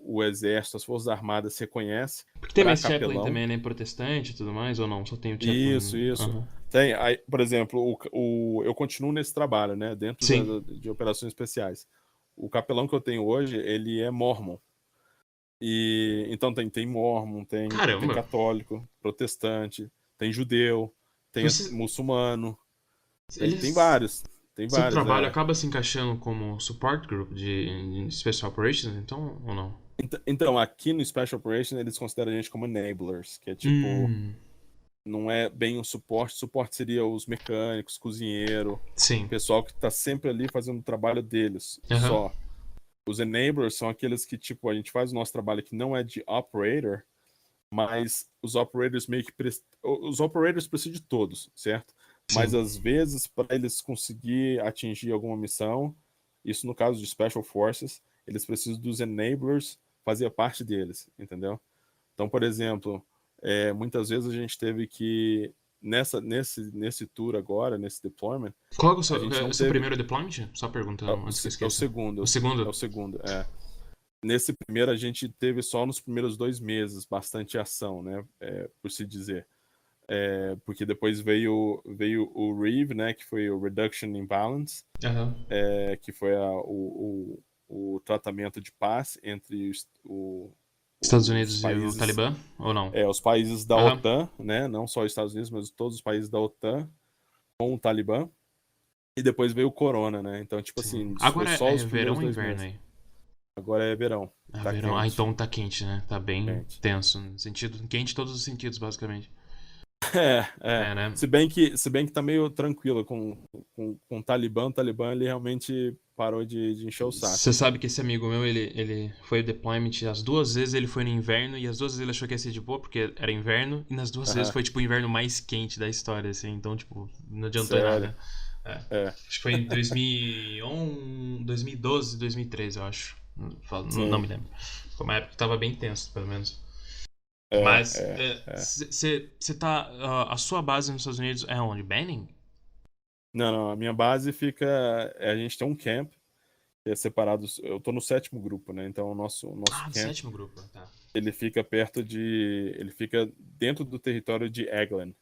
o exército, as forças armadas reconhece Porque tem para mais chaplain capelão. também, né? Protestante e tudo mais, ou não? Só tem o Isso, chaplain. isso. Aham. Tem, aí, por exemplo, eu continuo nesse trabalho, né, dentro Sim. de operações especiais. O capelão que eu tenho hoje, ele é Mormon. E então tem Mormon, tem Caramba. católico, protestante, tem judeu, tem Você, muçulmano, tem eles. vários, tem Seu vários. trabalho acaba se encaixando como support group de Special Operations, então, ou não? Então, aqui no Special Operation, eles consideram a gente como enablers, que é tipo, Hum. não é bem o suporte. Suporte seria os mecânicos, cozinheiro, Sim. pessoal que tá sempre ali fazendo o trabalho deles, Aham. só. Os enablers são aqueles que, tipo, a gente faz o nosso trabalho que não é de operator, mas os operators meio que os operators precisam de todos, certo? Mas Sim. às vezes para eles conseguir atingir alguma missão, isso no caso de Special Forces, eles precisam dos enablers fazer parte deles, entendeu? Então, por exemplo, muitas vezes a gente teve que nesse tour agora, nesse deployment, Qual é o a seu, gente não é o seu teve primeiro deployment? Só perguntando antes que eu é o esqueça. O segundo, é o segundo? segundo, nesse primeiro a gente teve só nos primeiros 2 meses bastante ação, né? Por se dizer. Porque depois veio o REV, né? Que foi o Reduction in Violence, Aham. que foi o tratamento de paz entre Estados os Unidos e o países, Talibã, ou não? os países da Aham. OTAN, né? Não só os Estados Unidos, mas todos os países da OTAN com o Talibã. E depois veio o Corona, né? Então, tipo Sim. assim, foi Agora só é os primeiros verão ou 2 meses. inverno aí? Agora é verão, Ah, tá verão. Ah, quente, então tá quente, né? Tá bem quente. tenso. No sentido, quente em todos os sentidos, basicamente. É. É, né? Se bem que tá meio tranquilo com o Talibã ele realmente parou de encher o saco. Você sabe que esse amigo meu, ele foi deployment as duas vezes ele foi no inverno e as duas vezes ele achou que ia ser de boa porque era inverno e nas duas vezes Aham, foi tipo o inverno mais quente da história, assim. Então, tipo, não adiantou em sério. nada. É. É, Acho que foi em 2011, 2012, 2013, eu acho. Não, não sim. me lembro. Foi uma época que tava bem tenso, pelo menos. Mas É. você tá. A sua base nos Estados Unidos é onde? Benning? Não, não, a minha base fica. A gente tem um camp que é separado. Eu tô no 7º grupo, né? Então o nosso Ah, do camp, sétimo grupo, tá. ele fica perto de. Ele fica dentro do território de Eglin,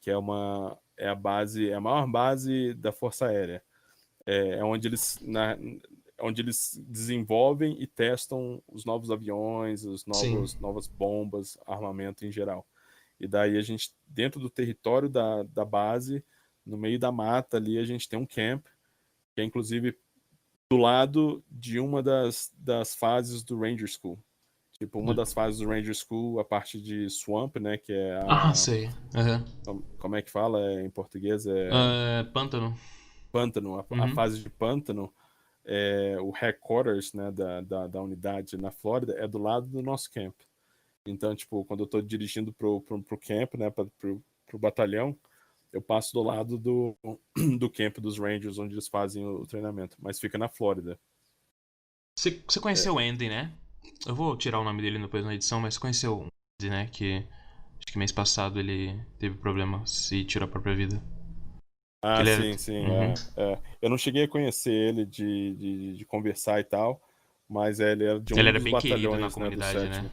que é uma. É a base, é a maior base da Força Aérea. É onde onde eles desenvolvem e testam os novos aviões, Sim. novas bombas, armamento em geral. E daí a gente, dentro do território da base, no meio da mata ali, a gente tem um camp, que é inclusive do lado de uma das fases do Ranger School. Tipo, uma das fases do Ranger School, a parte de Swamp, né, que é Ah, a... sei. Aham. Como é que fala em português? É Pântano. pântano. A Uhum. fase de pântano, o headquarters, né, da unidade na Flórida é do lado do nosso camp. Então, tipo, quando eu tô dirigindo pro camp, né, pro batalhão, eu passo do lado do camp dos Rangers, onde eles fazem o treinamento. Mas fica na Flórida. Você É. conheceu o Andy, né? Eu vou tirar o nome dele depois na edição, mas você conheceu o Andy, né? Que acho que mês passado ele teve problemas e tirou a própria vida. Que Ah, ele era. sim, sim. Uhum. Eu não cheguei a conhecer ele de conversar e tal, mas ele era de Ele um era dos bem querido na batalhões, né, do comunidade, né? 7º.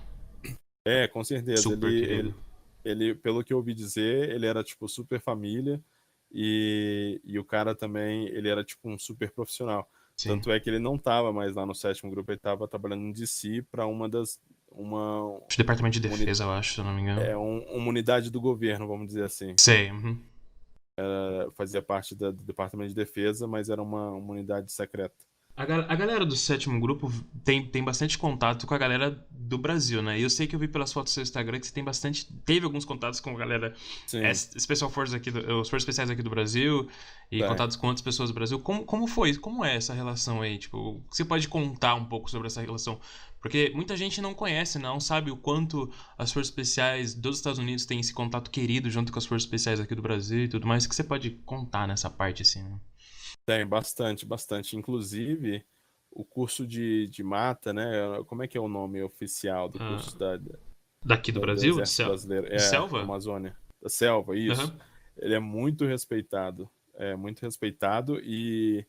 É, com certeza. Super querido. Ele, pelo que eu ouvi dizer, ele era, tipo, super família e o cara também, ele era, tipo, um super profissional. Sim. Tanto é que ele não tava mais lá no 7º grupo, ele tava trabalhando em DC para uma, Acho que Departamento de uma, uni- Defesa, eu acho, se eu não me engano. uma unidade do governo, vamos dizer assim. Sei. Uhum. Fazia parte do Departamento de Defesa, mas era uma unidade secreta. A galera do sétimo grupo tem bastante contato com a galera do Brasil, né? E eu sei que eu vi pelas fotos do seu Instagram que você tem bastante. Teve alguns contatos com a galera. Sim, Special Forces aqui os Forças Especiais aqui do Brasil e tem. contatos com outras pessoas do Brasil. Como foi? Como é essa relação aí? Tipo, você pode contar um pouco sobre essa relação? Porque muita gente não conhece, não sabe o quanto as Forças Especiais dos Estados Unidos têm esse contato querido junto com as Forças Especiais aqui do Brasil e tudo mais. O que você pode contar nessa parte, assim, né? Tem bastante, bastante. Inclusive, o curso de mata, né? Como é que é o nome oficial do Ah, curso daqui do do Brasil? Exército Brasileiro? De Da selva? Amazônia. Da selva, isso. Aham. Ele é muito respeitado. É muito respeitado e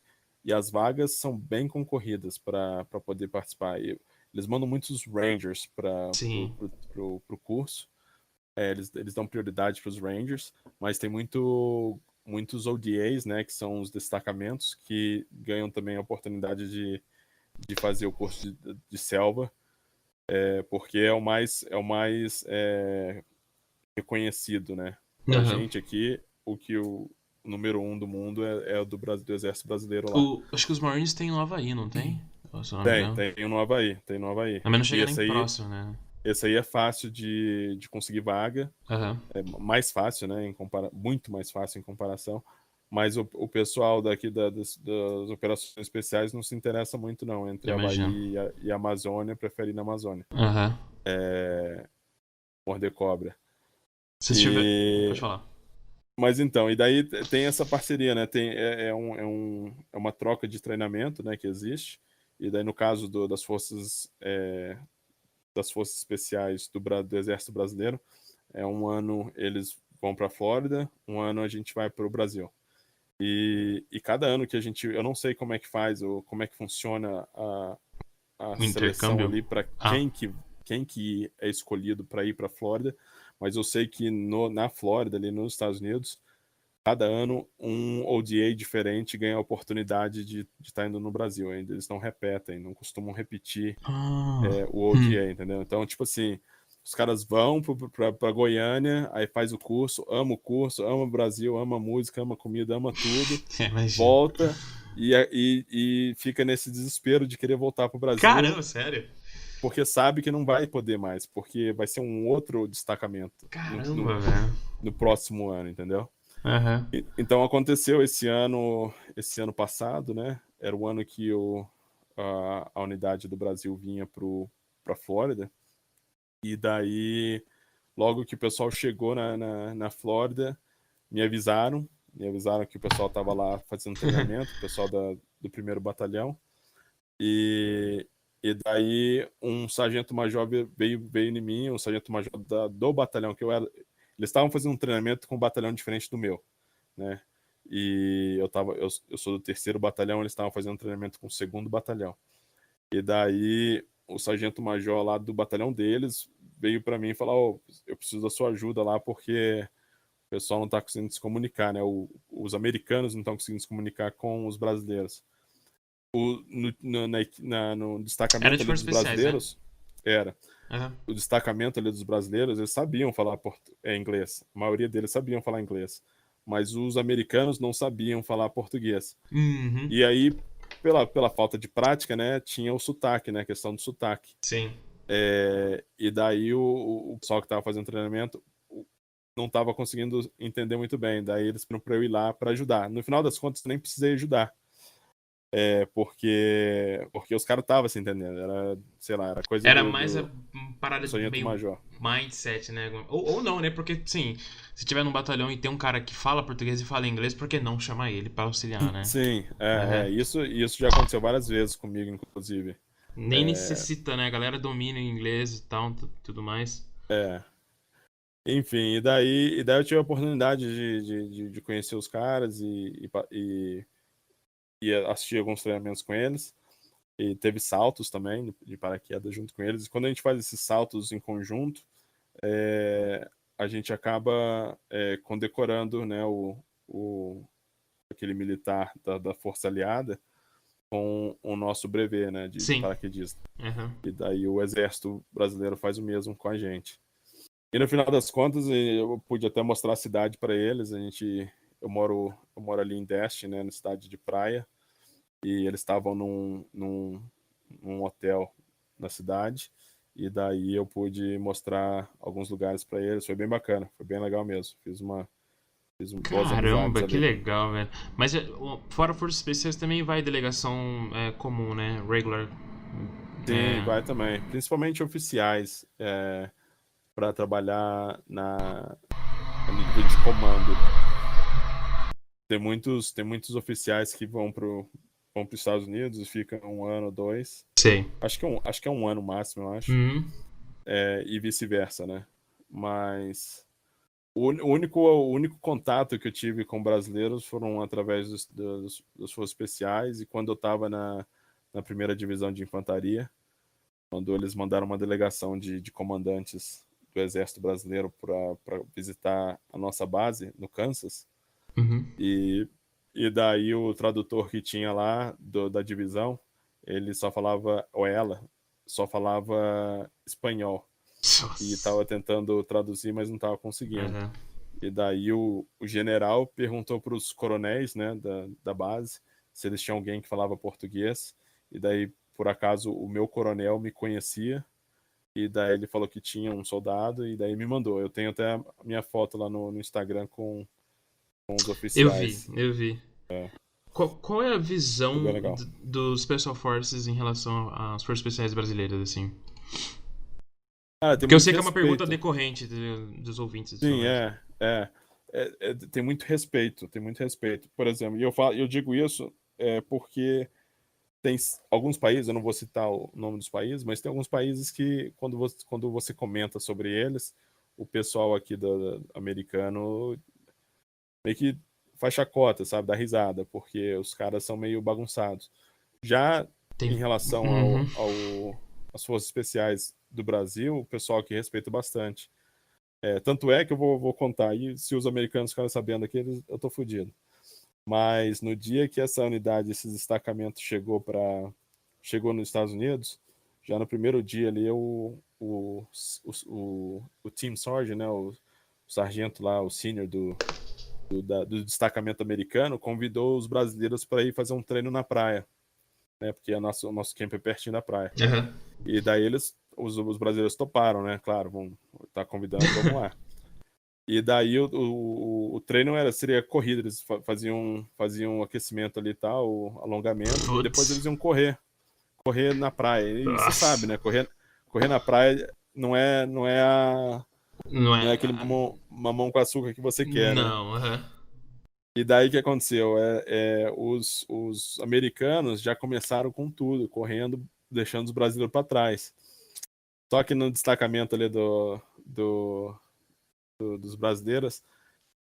as vagas são bem concorridas para poder participar. E eles mandam muitos Rangers para Sim. pro curso. Eles dão prioridade para os Rangers, mas tem muitos ODAs, né, que são os destacamentos, que ganham também a oportunidade de fazer o curso de selva, porque é o mais reconhecido, né? Pra Aham. gente aqui, o número 1 do mundo é o do Exército Brasileiro lá. Acho que os Marines tem no Havaí, não tem? Se eu não me Tem, engano. tem um no Havaí, tem no Havaí. Mas não E chega nem próximo, né? esse aí é fácil de conseguir vaga, Aham. é mais fácil, né, muito mais fácil em comparação, mas o pessoal daqui das operações especiais não se interessa muito não, entre Imagino. Havaí e a Amazônia, prefere ir na Amazônia, Aham. morder cobra. Se tiver. E, Pode falar. mas então, e daí tem essa parceria, né, é uma troca de treinamento, né, que existe, e daí no caso das forças especiais do Exército Brasileiro, um ano eles vão para a Flórida, um ano a gente vai para o Brasil. E cada ano que eu não sei como é que faz ou como é que funciona a O seleção intercâmbio? ali para Ah. quem que é escolhido para ir para a Flórida, mas eu sei que na Flórida, ali nos Estados Unidos, cada ano um ODA diferente ganha a oportunidade de estar indo no Brasil. Ainda eles não repetem, não costumam repetir Ah. o ODA, entendeu? Então, tipo assim, os caras vão pra Goiânia, aí faz o curso, ama o Brasil, ama a música, ama a comida, ama tudo, Imagina. volta e fica nesse desespero de querer voltar pro Brasil, Caramba, sério? porque sabe que não vai poder mais, porque vai ser um outro destacamento Caramba, velho. no próximo ano, entendeu? Aham. Então aconteceu esse ano passado, né? Era o ano que a unidade do Brasil vinha para Flórida. E daí, logo que o pessoal chegou na Flórida, me avisaram que o pessoal estava lá fazendo treinamento, o pessoal do primeiro batalhão. E, E daí um sargento-major veio em mim, um sargento-major do batalhão que eu era. Eles estavam fazendo um treinamento com um batalhão diferente do meu, né? E eu sou do 3º batalhão, eles estavam fazendo um treinamento com o 2º batalhão. E daí o sargento-major lá do batalhão deles veio para mim e falou: eu preciso da sua ajuda lá porque o pessoal não está conseguindo se comunicar, né? Os americanos não estão conseguindo se comunicar com os brasileiros. No Era destacamento de ali forças dos especiais, né? brasileiros, era. Aham. O destacamento ali dos brasileiros, eles sabiam falar inglês. A maioria deles sabiam falar inglês. Mas os americanos não sabiam falar português. Uhum. E aí, pela falta de prática, né, tinha o sotaque, né, a questão do sotaque. Sim. E daí o pessoal que estava fazendo treinamento não estava conseguindo entender muito bem. Daí eles pediram para eu ir lá para ajudar. No final das contas, eu nem precisei ajudar. Porque os caras estavam se entendendo. Era, sei lá, era coisa Era mais a do parada sargento meio major. mindset, né? Ou não, né? Porque, sim, se tiver num batalhão e tem um cara que fala português e fala inglês, por que não chamar ele pra auxiliar, né? Sim, Aham. isso já aconteceu várias vezes comigo, inclusive. Nem necessita, né? A galera domina o inglês e tal, tudo mais. É. Enfim, e daí eu tive a oportunidade de conhecer os caras e assistir alguns treinamentos com eles. E teve saltos também de paraquedas junto com eles. E quando a gente faz esses saltos em conjunto, a gente acaba condecorando, né, aquele militar da Força Aliada com o nosso brevet, né, de Sim. paraquedista. Aham. E daí o Exército Brasileiro faz o mesmo com a gente. E no final das contas, eu pude até mostrar a cidade para eles. Eu moro ali em Deste, né, na cidade de Praia, e eles estavam num hotel na cidade. E daí eu pude mostrar alguns lugares para eles. Foi bem bacana, foi bem legal mesmo. Fiz boas amizades Caramba, que ali. legal, velho. Mas fora forças especiais também vai delegação comum, né? Regular. Sim, É, vai também. Principalmente oficiais, para trabalhar a nível de comando. Tem muitos oficiais que vão para os Estados Unidos e ficam 1 ano, 2. sei. Acho que é 1 ano máximo, eu acho. Uhum. E vice-versa, né? Mas o único contato que eu tive com brasileiros foram através dos forças especiais e quando eu estava na primeira divisão de infantaria, quando eles mandaram uma delegação de comandantes do Exército Brasileiro para visitar a nossa base no Kansas. Uhum. E daí o tradutor que tinha lá da divisão, ele só falava, ou ela, só falava espanhol. E Nossa. estava tentando traduzir, mas não estava conseguindo. Aham. E daí o general perguntou para os coronéis, né, da base se eles tinham alguém que falava português. E daí, por acaso, o meu coronel me conhecia. E daí ele falou que tinha um soldado e daí me mandou. Eu tenho até a minha foto lá no Instagram com os Eu vi, oficiais. eu vi. Qual é a Foi bem visão legal. dos Special Forces em relação às Forças Especiais Brasileiras, assim? Ah, tem Porque eu muito sei que é uma pergunta respeito. decorrente dos ouvintes, tudo Sim, mais. tem muito respeito, tem muito respeito. Por exemplo, eu digo isso porque tem alguns países, eu não vou citar o nome dos países, mas tem alguns países que quando você comenta sobre eles, o pessoal aqui americano meio que faz chacota, sabe, dá risada, porque os caras são meio bagunçados. Já em Tem. relação Uhum. às forças especiais do Brasil, o pessoal aqui respeita bastante. Tanto é que eu vou contar, e se os americanos ficarem sabendo aqui, eu tô fudido. Mas no dia que essa unidade, esse destacamento chegou nos Estados Unidos, já no primeiro dia ali, o Team Sergeant, né, o sargento lá, o senior do destacamento americano, convidou os brasileiros para ir fazer um treino na praia, né, porque o nosso camp é pertinho da praia. Aham. E daí os brasileiros toparam, né, claro, vão estar convidando, vamos lá. E daí o treino seria corrida, eles faziam aquecimento ali e tal, alongamento, e depois Putz. eles iam correr na praia. E você sabe, Nossa. né? Correr na praia Não não é é. aquele mamão com açúcar que você quer, né? Não, aham. E daí o que aconteceu? Os americanos já começaram com tudo, correndo deixando os brasileiros para trás. Só que no destacamento ali dos brasileiros,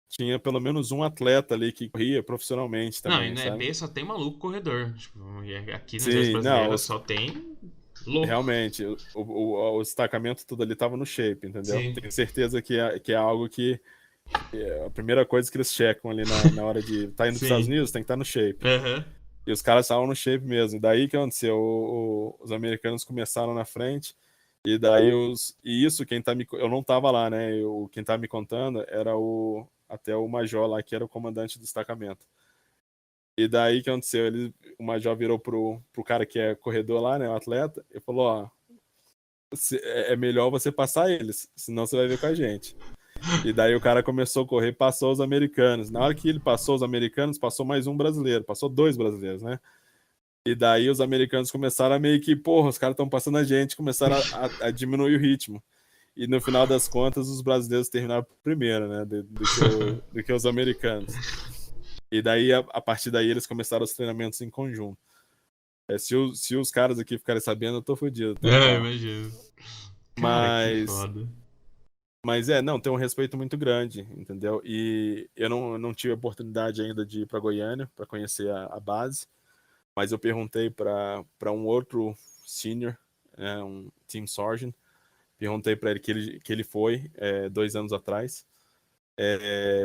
tinha pelo menos um atleta ali que corria profissionalmente Não, e também, no sabe? EB só tem maluco corredor. Tipo, e aqui no Exército Sim, não, Brasileiro só tem louco. realmente, o destacamento tudo ali tava no shape, entendeu? Sim, Tenho certeza que é algo que a primeira coisa que eles checam ali na hora de estar indo para os Estados sim. Unidos, tem que estar no shape. Aham. E os caras estavam no shape mesmo. E daí que aconteceu? Os americanos começaram na frente. E daí e isso quem tá eu não tava lá, né? Quem tá me contando era até o major lá, que era o comandante do destacamento. E daí que aconteceu? O major virou pro cara que é corredor lá, né? O atleta, e falou: ó, é melhor você passar eles, senão você vai ver com a gente. E daí o cara começou a correr, passou os americanos. Na hora que ele passou os americanos, passou mais um brasileiro, passou dois brasileiros, né? E daí os americanos começaram a meio que, porra, os caras estão passando a gente, começaram a diminuir o ritmo. E no final das contas, os brasileiros terminaram primeiro, né? Do que os americanos. E daí, a partir daí, eles começaram os treinamentos em conjunto. Se os caras aqui ficarem sabendo, eu tô fodido, tá, É, cara? imagino. Cara, que Mas. foda. Mas não, tem um respeito muito grande, entendeu? E eu não tive a oportunidade ainda de ir para Goiânia para conhecer a base, mas eu perguntei para um outro senior, um team sergeant, perguntei para ele que ele foi 2 anos atrás.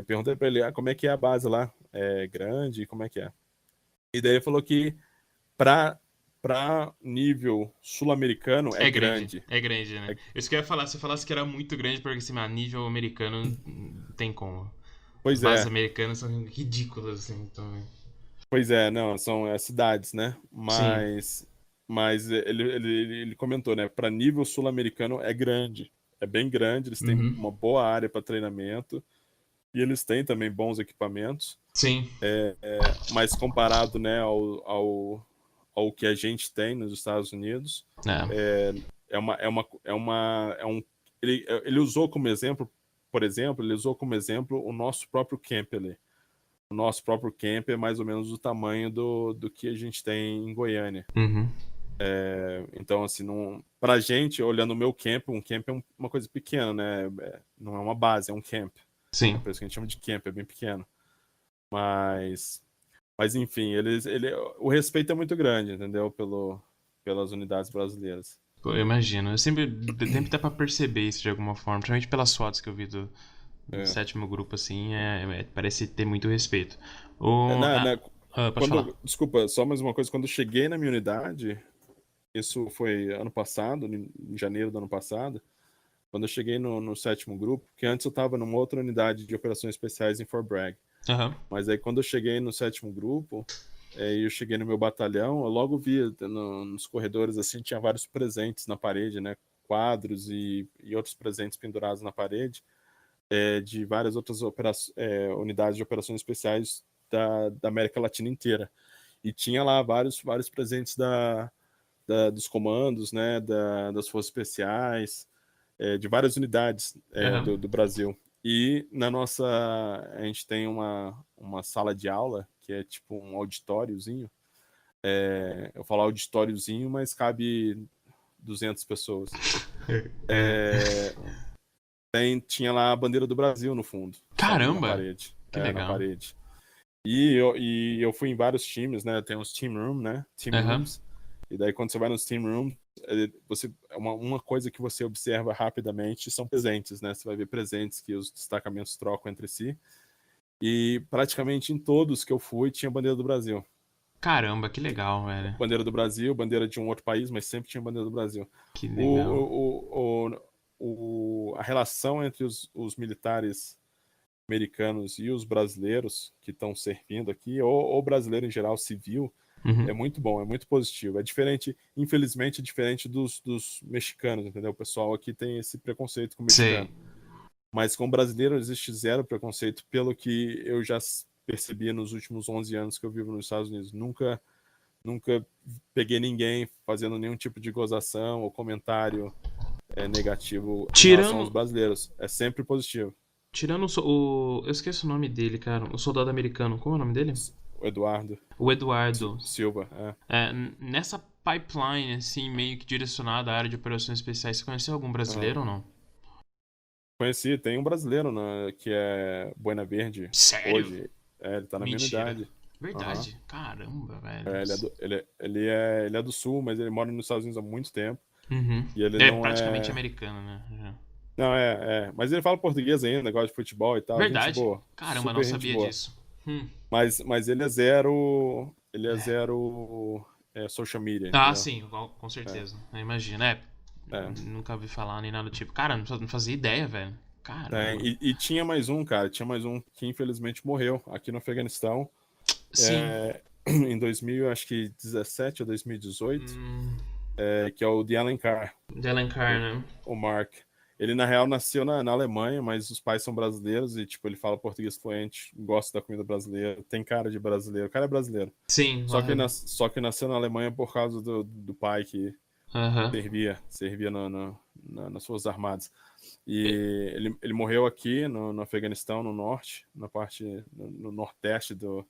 Perguntei para ele como é que é a base lá, é grande, como é que é. E daí ele falou que para nível sul-americano é grande. É grande, né? Isso que eu ia falar, se eu falasse que era muito grande, porque assim, a nível americano não tem como. As Pois bases é, americanas são ridículas, assim, então. pois é, não, são cidades, né? Sim. Mas ele comentou, né? Para nível sul-americano é grande, é bem grande. Eles têm Uhum. uma boa área para treinamento e eles têm também bons equipamentos. Sim. Mas comparado, né, ao que a gente tem nos Estados Unidos, É. é, ele usou como exemplo, por exemplo, ele usou como exemplo o nosso próprio camp ali. O nosso próprio camp é mais ou menos o tamanho do que a gente tem em Goiânia. Uhum. Então, assim, pra gente, olhando o meu camp, um camp é uma coisa pequena, né? Não é uma base, é um camp. É Sim. por isso que a gente chama de camp, é bem pequeno. Mas, enfim, o respeito é muito grande, entendeu? Pelas unidades brasileiras. Pô, eu imagino. Sempre dá pra perceber isso de alguma forma. Principalmente pelas fotos que eu vi do É. sétimo grupo, assim, parece ter muito respeito. O, Na, pode falar. desculpa, só mais uma coisa. Quando eu cheguei na minha unidade, isso foi ano passado, em janeiro do ano passado, quando eu cheguei no sétimo grupo, que antes eu estava numa outra unidade de operações especiais em Fort Bragg. Aham. Mas aí quando eu cheguei no sétimo grupo, e eu cheguei no meu batalhão, eu logo vi nos corredores assim, tinha vários presentes na parede, né? Quadros e outros presentes pendurados na parede, de várias outras unidades de operações especiais da América Latina inteira. E tinha lá vários presentes dos comandos, né? Das forças especiais, de várias unidades Aham. do Brasil. E a gente tem uma sala de aula, que é tipo um auditóriozinho. Eu falo auditóriozinho, mas cabe 200 pessoas. É. Tinha lá a bandeira do Brasil no fundo, sabe? Na Caramba! parede. Que Na legal. parede. E eu fui em vários times, né? Tem uns team room, né? Team Aham. rooms. E daí quando você vai nos team rooms, uma coisa que você observa rapidamente são presentes, né? Você vai ver presentes que os destacamentos trocam entre si. E praticamente em todos que eu fui tinha bandeira do Brasil. Caramba, que legal, velho. Bandeira do Brasil, bandeira de um outro país, mas sempre tinha bandeira do Brasil. Que O, legal. a relação entre os militares americanos e os brasileiros que estão servindo aqui, ou brasileiro em geral, civil, Uhum. é muito bom, é muito positivo. É diferente, infelizmente, é diferente dos mexicanos, entendeu? O pessoal aqui tem esse preconceito com o Sei. mexicano. Mas com o brasileiro existe zero preconceito, pelo que eu já percebi nos últimos 11 anos que eu vivo nos Estados Unidos. Nunca peguei ninguém fazendo nenhum tipo de gozação ou comentário negativo em relação aos Tirando. brasileiros. É sempre positivo. Tirando eu esqueço o nome dele, cara. O soldado americano. Como é o nome dele? O Eduardo O Eduardo. Silva. Nessa pipeline, assim, meio que direcionada à área de operações especiais, você conheceu algum brasileiro ou não? Conheci, tem um brasileiro, né, que é Buena Verde Sério? hoje. Ele tá na minha Mentira. unidade. Aham. Verdade? Caramba, velho. Ele é do sul, mas ele mora nos Estados Unidos há muito tempo. Uhum. E ele É não praticamente é. americano, né? Já. Não, mas ele fala português ainda, gosta de futebol e tal. Gente Verdade? boa. Caramba, não Super gente sabia boa. disso. Hum. Mas ele é zero. Ele é É. zero social media, Ah, entendeu? sim, com É, certeza. Imagina, é. nunca ouvi falar nem nada do tipo. Cara, não fazia ideia, velho. Caramba. E tinha mais um, cara. Tinha mais um que infelizmente morreu aqui no Afeganistão. Sim. Em 2000, acho que 17 ou 2018, Hum, que é o de Alan Carr, Dylan Carr, né? o Mark. Ele, na real, nasceu na Alemanha, mas os pais são brasileiros e, tipo, ele fala português fluente, gosta da comida brasileira, tem cara de brasileiro. O cara é brasileiro. Sim, Só que nasceu na Alemanha por causa do pai que aham. servia nas Forças Armadas. E ele morreu aqui no Afeganistão, no norte, na parte, no nordeste do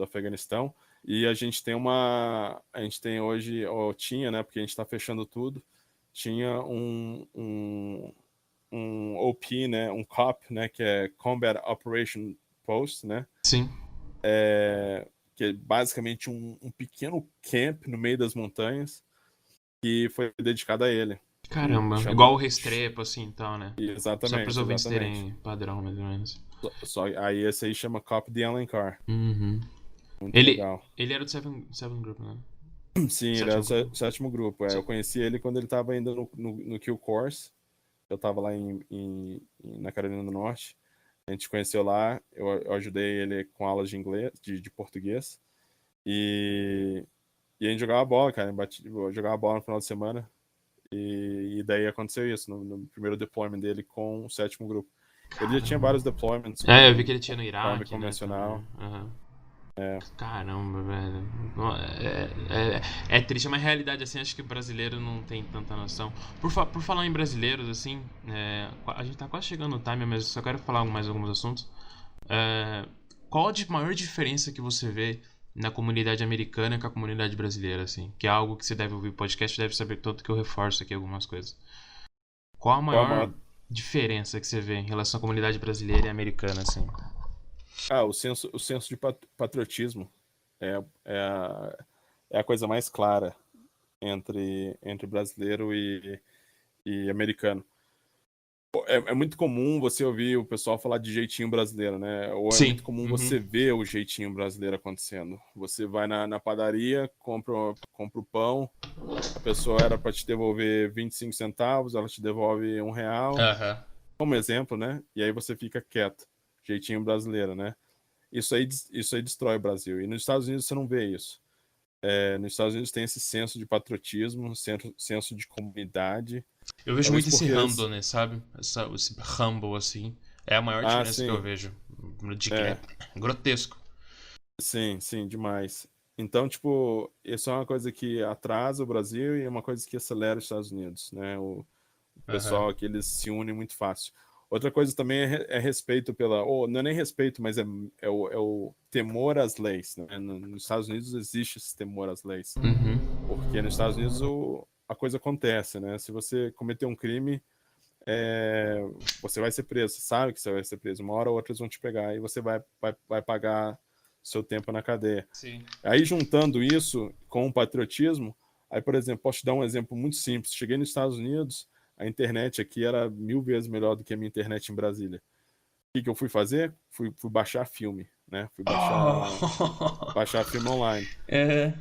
Afeganistão. E a gente tem hoje, ou tinha, né, porque a gente está fechando tudo, tinha um OP, né, um COP, né, que é Combat Operation Post, né, Sim. que é basicamente um pequeno camp no meio das montanhas que foi dedicado a ele. Que Caramba. chama. Igual o Restrepo, assim, e tal, né? Só para os Exatamente, ouvintes exatamente. terem padrão, mais ou menos. Aí esse aí chama COP de Alan Carr. Uhum. Muito Ele, legal. ele era do Seven Group, né? Sim, ele é o Sétimo grupo. sétimo grupo. Eu Sim. conheci ele quando ele estava ainda no Kill Course. Eu estava lá na Carolina do Norte. A gente conheceu lá, eu ajudei ele com aulas de inglês, de português. E a gente jogava bola, cara. Jogava bola no final de semana. E daí aconteceu isso, no primeiro deployment dele com o sétimo grupo. Ele já tinha Caramba. vários deployments É, eu vi que ele com tinha no Army Iraque, né, também. convencional. Aham. É. Caramba, velho. É triste, é uma realidade assim, acho que o brasileiro não tem tanta noção. Por falar em brasileiros, assim, a gente tá quase chegando no time, mas só quero falar mais alguns assuntos. É, qual a maior diferença que você vê na comunidade americana com a comunidade brasileira, assim? Que é algo que você deve ouvir o podcast, deve saber tanto que eu reforço aqui algumas coisas. Qual a Qual a maior maior diferença que você vê em relação à comunidade brasileira e americana, assim? o senso de patriotismo é a coisa mais clara entre brasileiro e americano. É muito comum você ouvir o pessoal falar de jeitinho brasileiro, né? Ou é Sim. muito comum Uhum. você ver o jeitinho brasileiro acontecendo. Você vai na padaria, compra o pão, a pessoa era para te devolver 25 centavos, ela te devolve R$ 1, Aham. como exemplo, né? E aí você fica quieto. Jeitinho brasileiro, né? Isso aí destrói o Brasil. E nos Estados Unidos você não vê isso. Nos Estados Unidos tem esse senso de patriotismo, senso de comunidade. Eu vejo Talvez muito esse porque. humbleness, sabe? Esse humble, assim. É a maior Ah, diferença que eu sim. vejo. É É, grotesco. sim, sim, demais. Então, tipo, isso é uma coisa que atrasa o Brasil e é uma coisa que acelera os Estados Unidos, né? O Aham. pessoal aqui, eles se unem muito fácil. Outra coisa também é respeito ou não é nem respeito, mas é o temor às leis, né? Nos Estados Unidos existe esse temor às leis. Uhum. Porque nos Estados Unidos a coisa acontece, né? Se você cometer um crime, é, você vai ser preso, você sabe que você vai ser preso. Uma hora ou outra eles vão te pegar e você vai pagar seu tempo na cadeia. Sim. Aí, juntando isso com o patriotismo, aí, por exemplo, posso te dar um exemplo muito simples. Cheguei nos Estados Unidos, a internet aqui era 1000 vezes melhor do que a minha internet em Brasília. O que eu fui fazer? Fui baixar filme, né? Fui Oh. baixar filme online. É.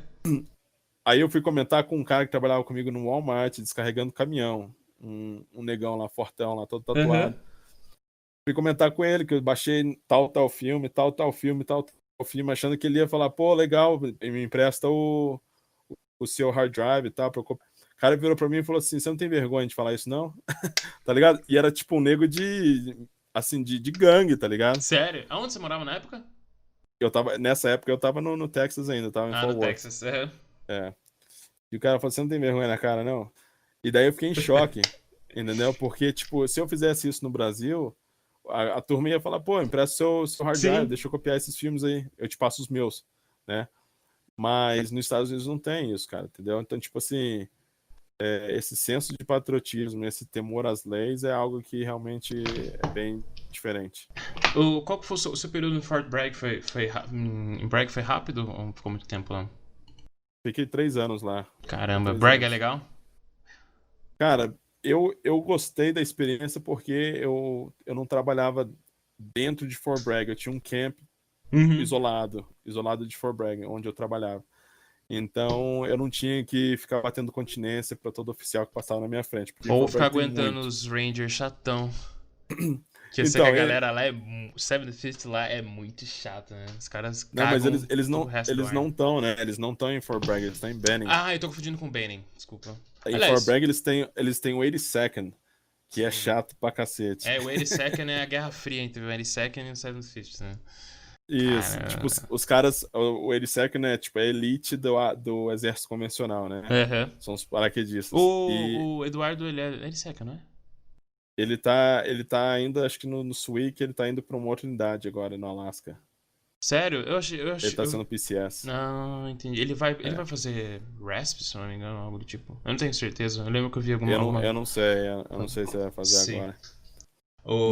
Aí eu fui comentar com um cara que trabalhava comigo no Walmart, descarregando caminhão. Um negão lá, fortão lá, todo Aham. tatuado. Fui comentar com ele que eu baixei tal filme, tal filme, tal filme, achando que ele ia falar, pô, legal, me empresta o seu hard drive e tal. O cara virou pra mim e falou assim, você não tem vergonha de falar isso, não? Tá ligado? E era tipo um nego assim, de gangue, tá ligado? Sério? Aonde você morava na época? Nessa época eu tava no Texas ainda, tava em Ah, no Fort Worth. Texas. É. É. E o cara falou, você não tem vergonha na cara, não? E daí eu fiquei em choque, entendeu? Porque, tipo, se eu fizesse isso no Brasil, a turma ia falar, pô, empresta seu hard drive, Sim. deixa eu copiar esses filmes aí, eu te passo os meus, né? Mas nos Estados Unidos não tem isso, cara, entendeu? Então, tipo assim, esse senso de patriotismo, esse temor às leis é algo que realmente é bem diferente. Qual que foi o seu período em Fort Bragg? Em Bragg foi rápido ou ficou muito tempo lá? Fiquei 3 anos lá. Caramba, 3 Bragg é anos. legal? Cara, eu gostei da experiência porque eu não trabalhava dentro de Fort Bragg. Eu tinha um camp Uhum. isolado de Fort Bragg, onde eu trabalhava. Então eu não tinha que ficar batendo continência para todo oficial que passava na minha frente, porque Ou Fort ficar Bragg tem aguentando muito. os Rangers chatão. Que eu sei que a Então, galera lá é. O 75th lá é muito chato, né? Os caras não, mas cagam todo o resto do eles ar. não estão, né? Eles não estão em Fort Bragg, eles estão em Benning. Ah, eu tô confundindo com o Banning, desculpa. Em Fort Aliás, Bragg eles têm o 82nd, que é sim. chato pra cacete. É, o 82nd é a Guerra Fria entre o 82nd e o 75th, né? Isso, tipo, Cara. os caras, o 82nd é tipo a elite do exército convencional, né? Aham. São os paraquedistas. E O Eduardo, ele é 82nd, não é? ele tá ainda, acho que no SWIC, ele tá indo pra uma outra unidade agora no Alasca. Sério? Ele tá sendo PCS. Não, entendi. Ele vai É. fazer RASP, se não me engano, algo do tipo. Eu não tenho certeza. Eu lembro que eu vi alguma. Eu não sei, eu não sei se vai fazer Sim. agora. O...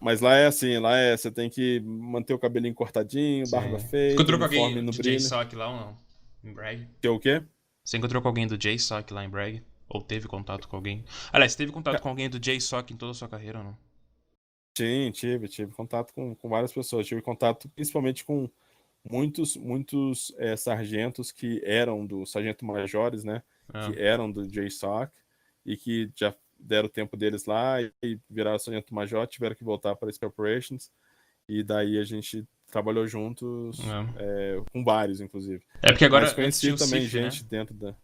Mas lá é assim, você tem que manter o cabelinho cortadinho, barba Sim. feita, Encontrou com uniforme alguém no de brilho. JSOC lá ou não? Em Bragg? Que é o quê? Você encontrou com alguém do JSOC lá em Bragg? Ou teve contato com alguém? Aliás, teve contato com alguém do JSOC em toda a sua carreira ou não? Sim, tive contato com várias pessoas. Tive contato principalmente com muitos sargentos que eram do sargento-majores, né? Que Ah. eram do JSOC e que já deram o tempo deles lá e viraram sargento-major, tiveram que voltar para as Operations. E daí a gente trabalhou juntos, Ah. com vários, inclusive. É porque Mas agora, antes conheci tinha o também CIF, né? gente dentro da.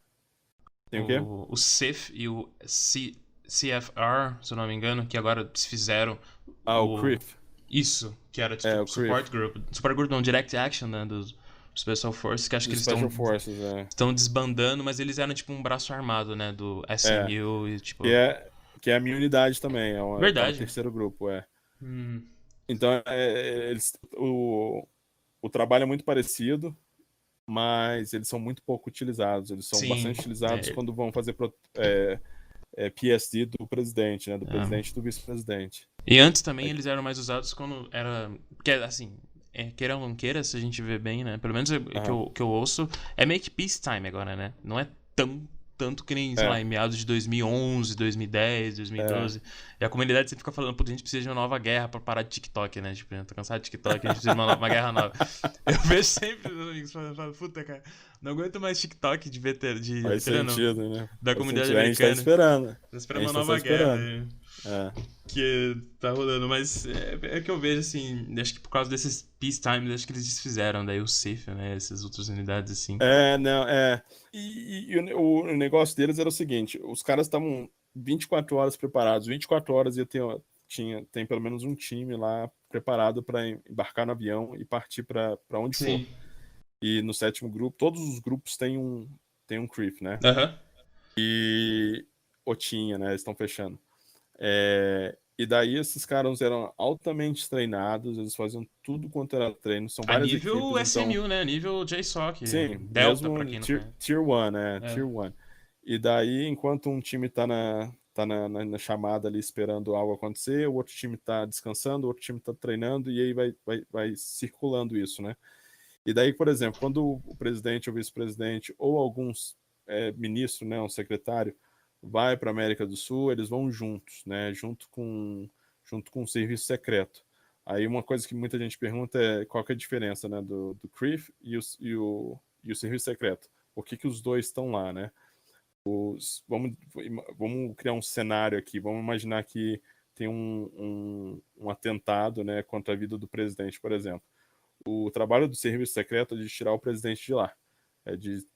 Tem o quê? O CIF e o CFR, se eu não me engano, que agora se fizeram Ah, o o. CRIF. Isso, que era É, tipo o Support CRIF. Group. Support Group não, Direct Action, né? Dos Special Forces, que acho Do que eles Special Forces, estão desbandando, mas eles eram tipo um braço armado, né? Do É. SMU e Que tipo. é, que é a minha unidade também, tá no Verdade. terceiro grupo, Hum, Então, o trabalho é muito parecido, mas eles são muito pouco utilizados. Eles são sim. bastante utilizados É, quando vão fazer PSD do presidente, né? Do é. presidente e do vice-presidente. E antes também Aí- eles eram mais usados quando era. Porque assim, queira ou não queira, se a gente vê bem, né? Pelo menos Aham. que eu ouço, é meio que peacetime agora, né? Não é tanto que nem, sei lá, É, em meados de 2011, 2010, é. 2012. E a comunidade sempre fica falando, putz, a gente precisa de uma nova guerra pra parar de TikTok, né? Tipo, eu tô cansado de TikTok, a gente precisa de uma guerra nova. Eu vejo sempre os amigos falando, puta, cara, não aguento mais TikTok de Faz veterano, não. sentido, né? Da Faz comunidade sentido. A gente tá americana. esperando. Tô A esperando uma gente tá só nova guerra esperando. aí É. que tá rolando, mas é que eu vejo assim, acho que por causa desses peacetimes, acho que eles desfizeram daí o CIF, né, essas outras unidades assim. Não, é. E o negócio deles era o seguinte: os caras estavam 24 horas preparados, 24 horas tem pelo menos um time lá preparado para embarcar no avião e partir para onde for. Sim. E no sétimo grupo, todos os grupos têm um CRIF, né? Aham. E ou tinha, né? Eles estão fechando. E daí esses caras eram altamente treinados, eles faziam tudo quanto era treino, são A várias nível equipes, então, SMU, né, a nível JSOC, sim, Delta pra mesmo quem não Tier, conhece. tier 1, né? É. Tier 1. E daí, enquanto um time tá na chamada ali esperando algo acontecer, o outro time tá descansando, o outro time tá treinando, e aí vai circulando isso, né? E daí, por exemplo, quando o presidente ou vice-presidente ou alguns ministro, né, um secretário, vai para a América do Sul, eles vão juntos, né, junto com o serviço secreto. Aí uma coisa que muita gente pergunta é qual que é a diferença, né, do CRIF e o serviço secreto. Por que os dois estão lá, né? Vamos criar um cenário aqui. Vamos imaginar que tem um atentado, né, contra a vida do presidente, por exemplo. O trabalho do serviço secreto é de tirar o presidente de lá, é de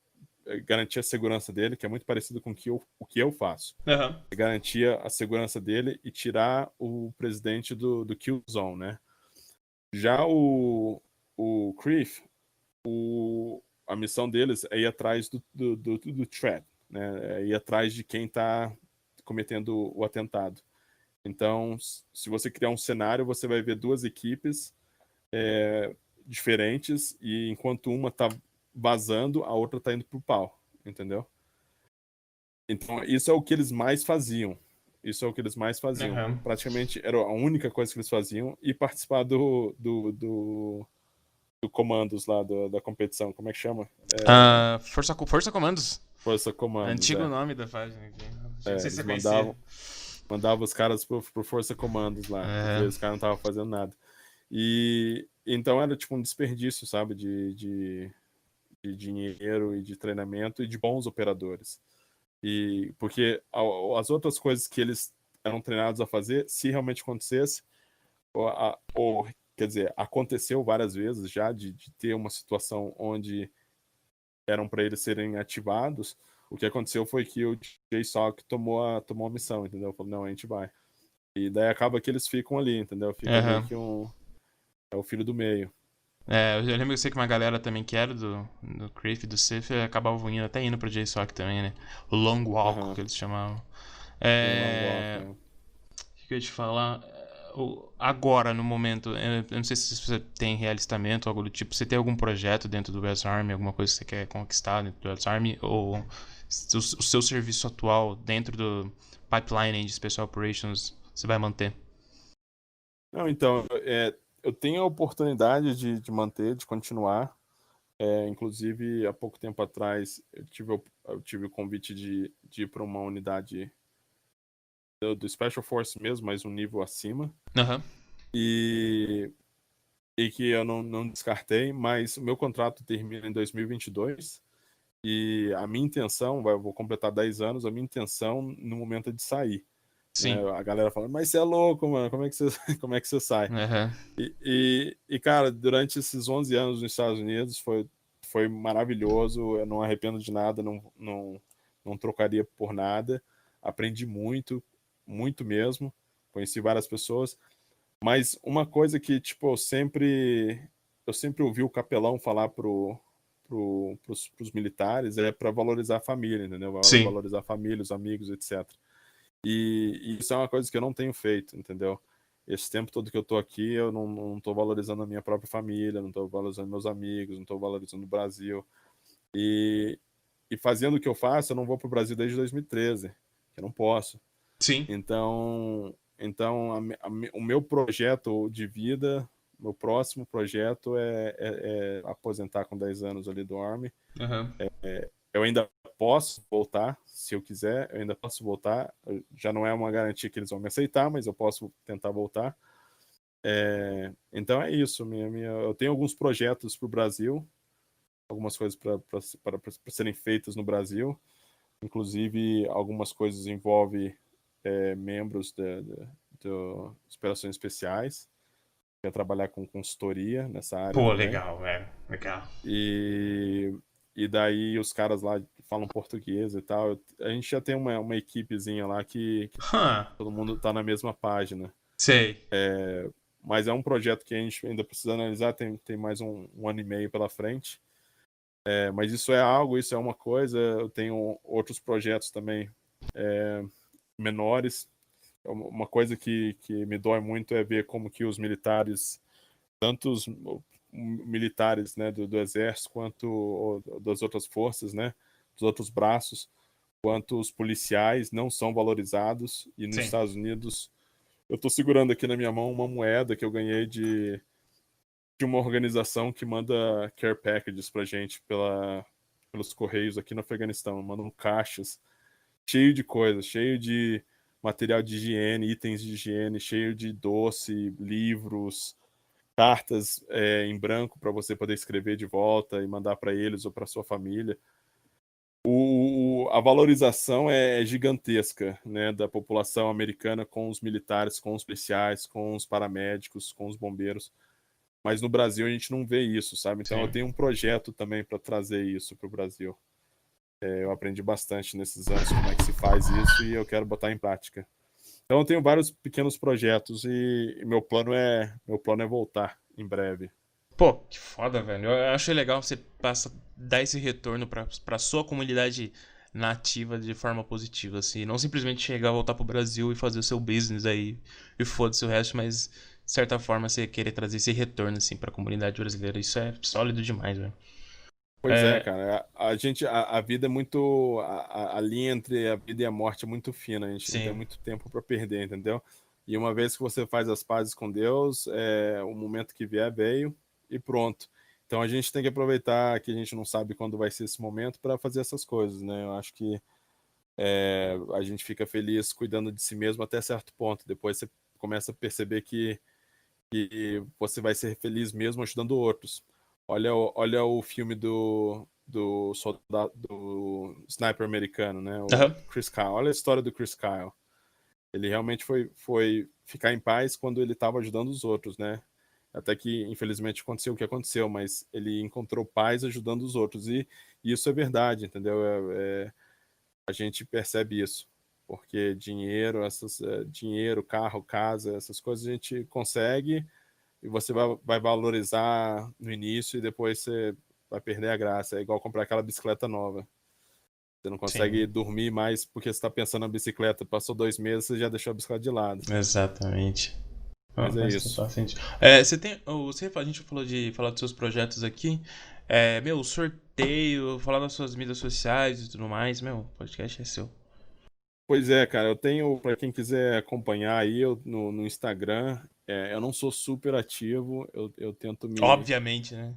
garantir a segurança dele, que é muito parecido com o que eu faço. Aham. É garantir a segurança dele e tirar o presidente do kill zone, né? Já o CRIF, a missão deles é ir atrás do threat, né? É ir atrás de quem está cometendo o atentado. Então, se você criar um cenário, você vai ver duas equipes diferentes, e enquanto uma está vazando, a outra tá indo pro pau, entendeu? Então, isso é o que eles mais faziam. Isso é o que eles mais faziam. Aham. Praticamente era a única coisa que eles faziam e participar do comandos lá, da competição. Como é que chama? Força Comandos. Força Comandos, Antigo nome da página aqui. Não sei se Eles você conhecia. mandavam os caras pro Força Comandos lá, porque os caras não estavam fazendo nada. E então era tipo um desperdício, sabe, de dinheiro e de treinamento e de bons operadores. E porque as outras coisas que eles eram treinados a fazer, se realmente acontecesse, ou quer dizer, aconteceu várias vezes já de ter uma situação onde eram para eles serem ativados, o que aconteceu foi que o JSOC tomou a missão, entendeu? Falou, não, a gente vai. E daí acaba que eles ficam ali, entendeu? Fica meio Aham. que é o filho do meio. Eu lembro que eu sei que uma galera também que era do Criff, do Sif, acabava até indo pro JSOC também, né? O Long Walk, Aham. que eles chamavam. Tem Long Walk, O que eu ia te falar? Agora, no momento, eu não sei se você tem realistamento ou algo do tipo, você tem algum projeto dentro do US Army, alguma coisa que você quer conquistar dentro do US Army, ou o seu serviço atual dentro do pipeline de Special Operations você vai manter? Não, então, eu tenho a oportunidade de manter, de continuar. Inclusive, há pouco tempo atrás, eu tive o convite de ir para uma unidade do Special Force mesmo, mas um nível acima. Aham. E, e que eu não descartei, mas o meu contrato termina em 2022. E a minha intenção, eu vou completar 10 anos, a minha intenção no momento é de sair. Né? Sim. A galera fala, mas você é louco, mano, como é que você, como é que você sai? Aham. Cara, durante esses 11 anos nos Estados Unidos foi maravilhoso, eu não arrependo de nada, não trocaria por nada. Aprendi muito, muito mesmo, conheci várias pessoas, mas uma coisa que, tipo, eu sempre ouvi o capelão falar pros militares é para valorizar a família, entendeu? Sim. Valorizar a família, os amigos, etc. E isso é uma coisa que eu não tenho feito, entendeu? Esse tempo todo que eu tô aqui, eu não tô valorizando a minha própria família, não tô valorizando meus amigos, não tô valorizando o Brasil. E, e fazendo o que eu faço, eu não vou pro Brasil desde 2013, que eu não posso. Sim. Então o meu projeto de vida, meu próximo projeto é aposentar com 10 anos ali do Army. Aham. Eu ainda posso voltar, se eu quiser, eu ainda posso voltar. Já não é uma garantia que eles vão me aceitar, mas eu posso tentar voltar. Então é isso. Eu tenho alguns projetos para o Brasil, algumas coisas para serem feitas no Brasil. Inclusive, algumas coisas envolvem membros de operações especiais. Quer trabalhar com consultoria nessa área Pô, também. legal, velho. Legal. E, e daí os caras lá falam português e tal. A gente já tem uma equipezinha lá que Hã. todo mundo tá na mesma página. Sei. Mas é um projeto que a gente ainda precisa analisar, tem mais um ano e meio pela frente. Mas isso é uma coisa. Eu tenho outros projetos também menores. Uma coisa que me dói muito é ver como que os militares, tanto os militares, né, do exército, quanto das outras forças, né, dos outros braços, quanto os policiais não são valorizados. E nos Sim. Estados Unidos, eu estou segurando aqui na minha mão uma moeda que eu ganhei de uma organização que manda care packages pra gente pelos correios aqui no Afeganistão. Mandam caixas cheio de coisas, cheio de material de higiene, itens de higiene, cheio de doce, livros, cartas em branco para você poder escrever de volta e mandar para eles ou para sua família. A valorização é gigantesca, né, da população americana com os militares, com os policiais, com os paramédicos, com os bombeiros. Mas no Brasil a gente não vê isso, sabe? Então eu Sim. tenho um projeto também para trazer isso para o Brasil. Eu aprendi bastante nesses anos como é que se faz isso e eu quero botar em prática. Então eu tenho vários pequenos projetos e meu plano é voltar em breve. Pô, que foda, velho. Eu acho legal você dar esse retorno pra sua comunidade nativa de forma positiva, assim. Não simplesmente chegar, voltar pro Brasil e fazer o seu business aí e foda-se o resto, mas de certa forma você querer trazer esse retorno, assim, pra comunidade brasileira. Isso é sólido demais, velho. Pois é, cara. A vida é muito. A linha entre a vida e a morte é muito fina. A gente não tem Sim, muito tempo para perder, entendeu? E uma vez que você faz as pazes com Deus, o momento que vier veio e pronto. Então a gente tem que aproveitar que a gente não sabe quando vai ser esse momento para fazer essas coisas, né? Eu acho que a gente fica feliz cuidando de si mesmo até certo ponto. Depois você começa a perceber que você vai ser feliz mesmo ajudando outros. Olha o filme do soldado, do sniper americano, né? O aham, Chris Kyle. Olha a história do Chris Kyle. Ele realmente foi ficar em paz quando ele estava ajudando os outros, né? Até que, infelizmente, aconteceu o que aconteceu, mas ele encontrou paz ajudando os outros. E isso é verdade, entendeu? A gente percebe isso. Porque dinheiro, carro, casa, essas coisas a gente consegue e você vai valorizar no início e depois você vai perder a graça. É igual comprar aquela bicicleta nova. Você não consegue sim. dormir mais porque você está pensando na bicicleta. Passou 2 meses, você já deixou a bicicleta de lado. Exatamente. Mas Ah, é faz isso. total sentido. Você tem. A gente falou de falar dos seus projetos aqui. Meu, sorteio, falar das suas mídias sociais e tudo mais. Meu, o podcast é seu. Pois é, cara, eu tenho, para quem quiser acompanhar aí no Instagram, eu não sou super ativo, eu Obviamente, né?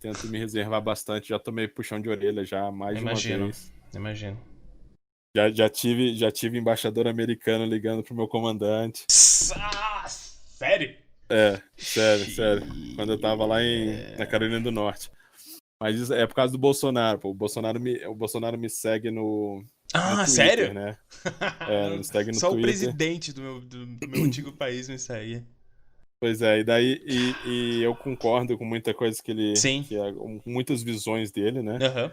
tento me reservar bastante, já tomei puxão de orelha já mais de uma Imagino. vez. Imagino. Já tive embaixador americano ligando pro meu comandante. Sério? Sério, sério. Quando eu tava lá na Carolina do Norte. Mas isso é por causa do Bolsonaro, pô. O Bolsonaro me segue no Ah, Twitter, sério? né? Me segue no Só o Twitter. presidente do meu antigo país me segue. Pois é, e daí e eu concordo com muita coisa Sim. com muitas visões dele, né? Aham.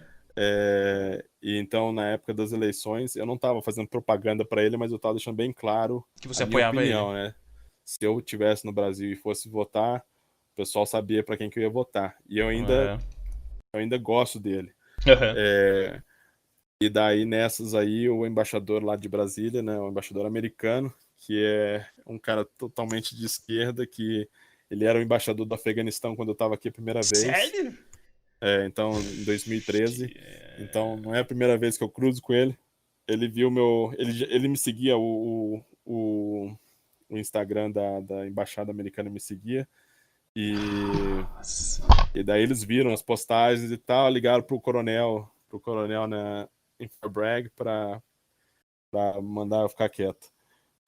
E então, na época das eleições, eu não estava fazendo propaganda para ele, mas eu estava deixando bem claro Que a você minha apoiava ele. opinião, né? Se eu tivesse no Brasil e fosse votar, o pessoal sabia para quem que eu ia votar. E É. eu ainda gosto dele. Aham. É, e daí, nessas aí, o embaixador lá de Brasília, né? O embaixador americano, que é um cara totalmente de esquerda, que ele era o embaixador do Afeganistão quando eu estava aqui a primeira vez. Sério? Então, em 2013. Então, não é a primeira vez que eu cruzo com ele. Ele viu meu. Ele me seguia, o Instagram da Embaixada Americana me seguia. E, Nossa. e daí eles viram as postagens e tal, ligaram pro coronel em Fort Bragg para mandar eu ficar quieto.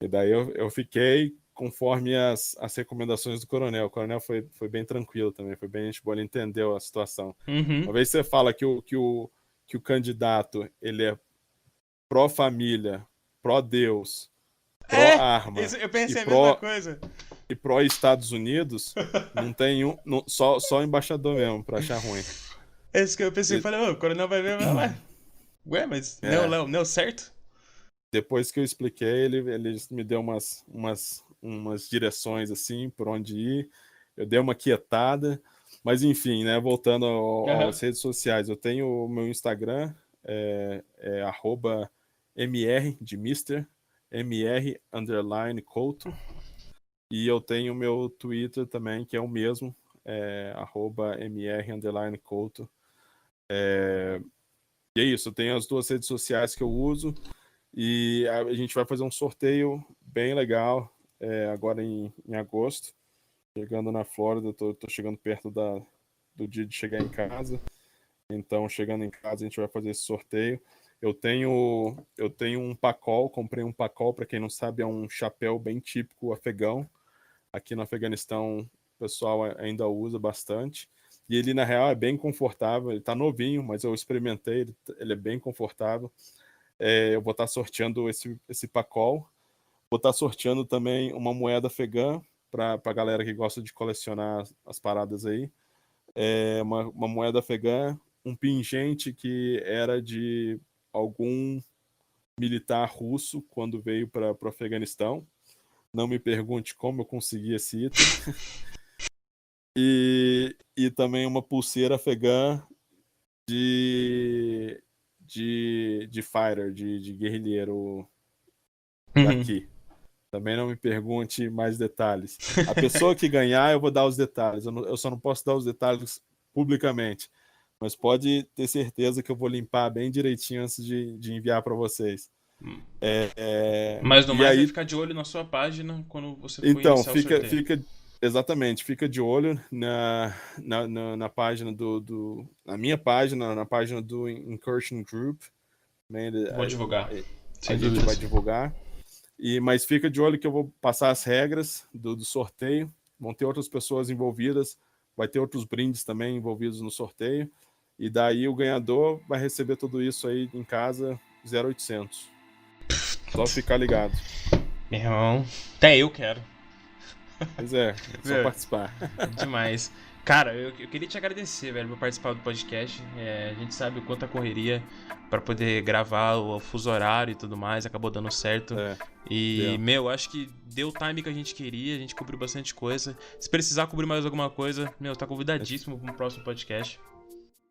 E daí eu fiquei conforme as recomendações do coronel. O coronel foi bem tranquilo também, foi bem gente boa, ele entendeu a situação. Uhum. Uma vez você fala que o candidato ele é pró-família, pró-Deus, pró-arma Eu e pensei a mesma pró coisa. e pró-Estados Unidos, não tem só o embaixador mesmo para achar ruim. É isso que eu pensei. Eu E- falei, ô, o coronel vai ver. Ué, mas não, é, Léo, não certo? depois que eu expliquei, ele me deu umas direções assim por onde ir. Eu dei uma quietada, mas enfim, né? Voltando Aham. às redes sociais, eu tenho o meu Instagram, @mr de Mister, mr_couto, e eu tenho o meu Twitter também, que é o mesmo, @mr_couto. E é isso, eu tenho as duas redes sociais que eu uso. E a gente vai fazer um sorteio bem legal agora em agosto. Chegando na Flórida, tô chegando perto do dia de chegar em casa. Então, chegando em casa, a gente vai fazer esse sorteio. Eu tenho um pacol, comprei um pacol, para quem não sabe, é um chapéu bem típico afegão. Aqui no Afeganistão, o pessoal ainda usa bastante. E ele, na real, é bem confortável. Ele tá novinho, mas eu experimentei, ele é bem confortável. Eu vou estar sorteando esse pacol. Vou estar sorteando também uma moeda afegã para a galera que gosta de colecionar as paradas aí. Uma moeda afegã, um pingente que era de algum militar russo quando veio para o Afeganistão. Não me pergunte como eu consegui esse item. E também uma pulseira afegã de, de fighter, de guerrilheiro Uhum. daqui. Também não me pergunte mais detalhes. A pessoa que ganhar, eu vou dar os detalhes. Eu só não posso dar os detalhes publicamente. mas pode ter certeza que eu vou limpar bem direitinho antes de enviar para vocês. Mas no E mais, vai aí, ficar de olho na sua página quando você for então, iniciar o sorteio. exatamente, fica de olho na página na minha página, na página do Incursion Group, né? Vou divulgar, A sem gente vai dúvidas. divulgar. Mas fica de olho que eu vou passar as regras do sorteio. Vão ter outras pessoas envolvidas, vai ter outros brindes também envolvidos no sorteio. E daí o ganhador vai receber tudo isso aí em casa 0800. Só ficar ligado. Meu irmão, até eu quero. Pois é, só Meu, participar. demais. Cara, eu queria te agradecer, velho, por participar do podcast. A gente sabe o quanto a correria pra poder gravar o fuso horário e tudo mais acabou dando certo. Deu. Meu, acho que deu o time que a gente queria, a gente cobriu bastante coisa. Se precisar cobrir mais alguma coisa, meu, tá convidadíssimo pro próximo podcast.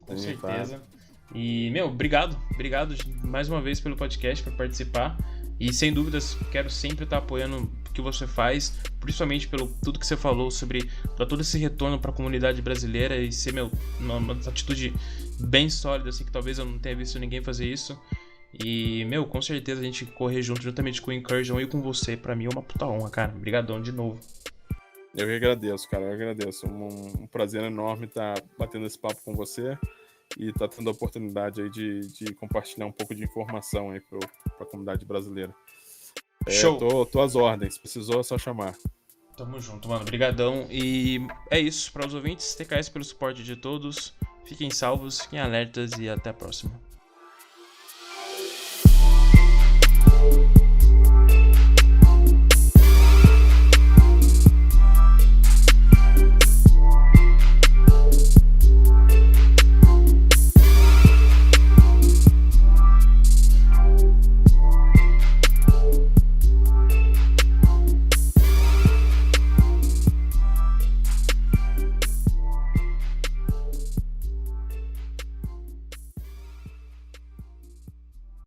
Com certeza. E, meu, obrigado mais uma vez pelo podcast, por participar. E sem dúvidas, quero sempre estar apoiando o que você faz, principalmente pelo tudo que você falou sobre dar todo esse retorno para a comunidade brasileira e ser, meu, uma atitude bem sólida, assim, que talvez eu não tenha visto ninguém fazer isso. E, meu, com certeza a gente correr junto, juntamente com o Incursion e com você, pra mim é uma puta honra, cara. Obrigadão de novo. Eu que agradeço, cara, eu agradeço. Um prazer enorme estar batendo esse papo com você e tá tendo a oportunidade aí de compartilhar um pouco de informação aí para a comunidade brasileira. Show! Tô às ordens, precisou é só chamar. Tamo junto, mano. Brigadão. E é isso para os ouvintes. TKS pelo suporte de todos. Fiquem salvos, fiquem alertas e até a próxima.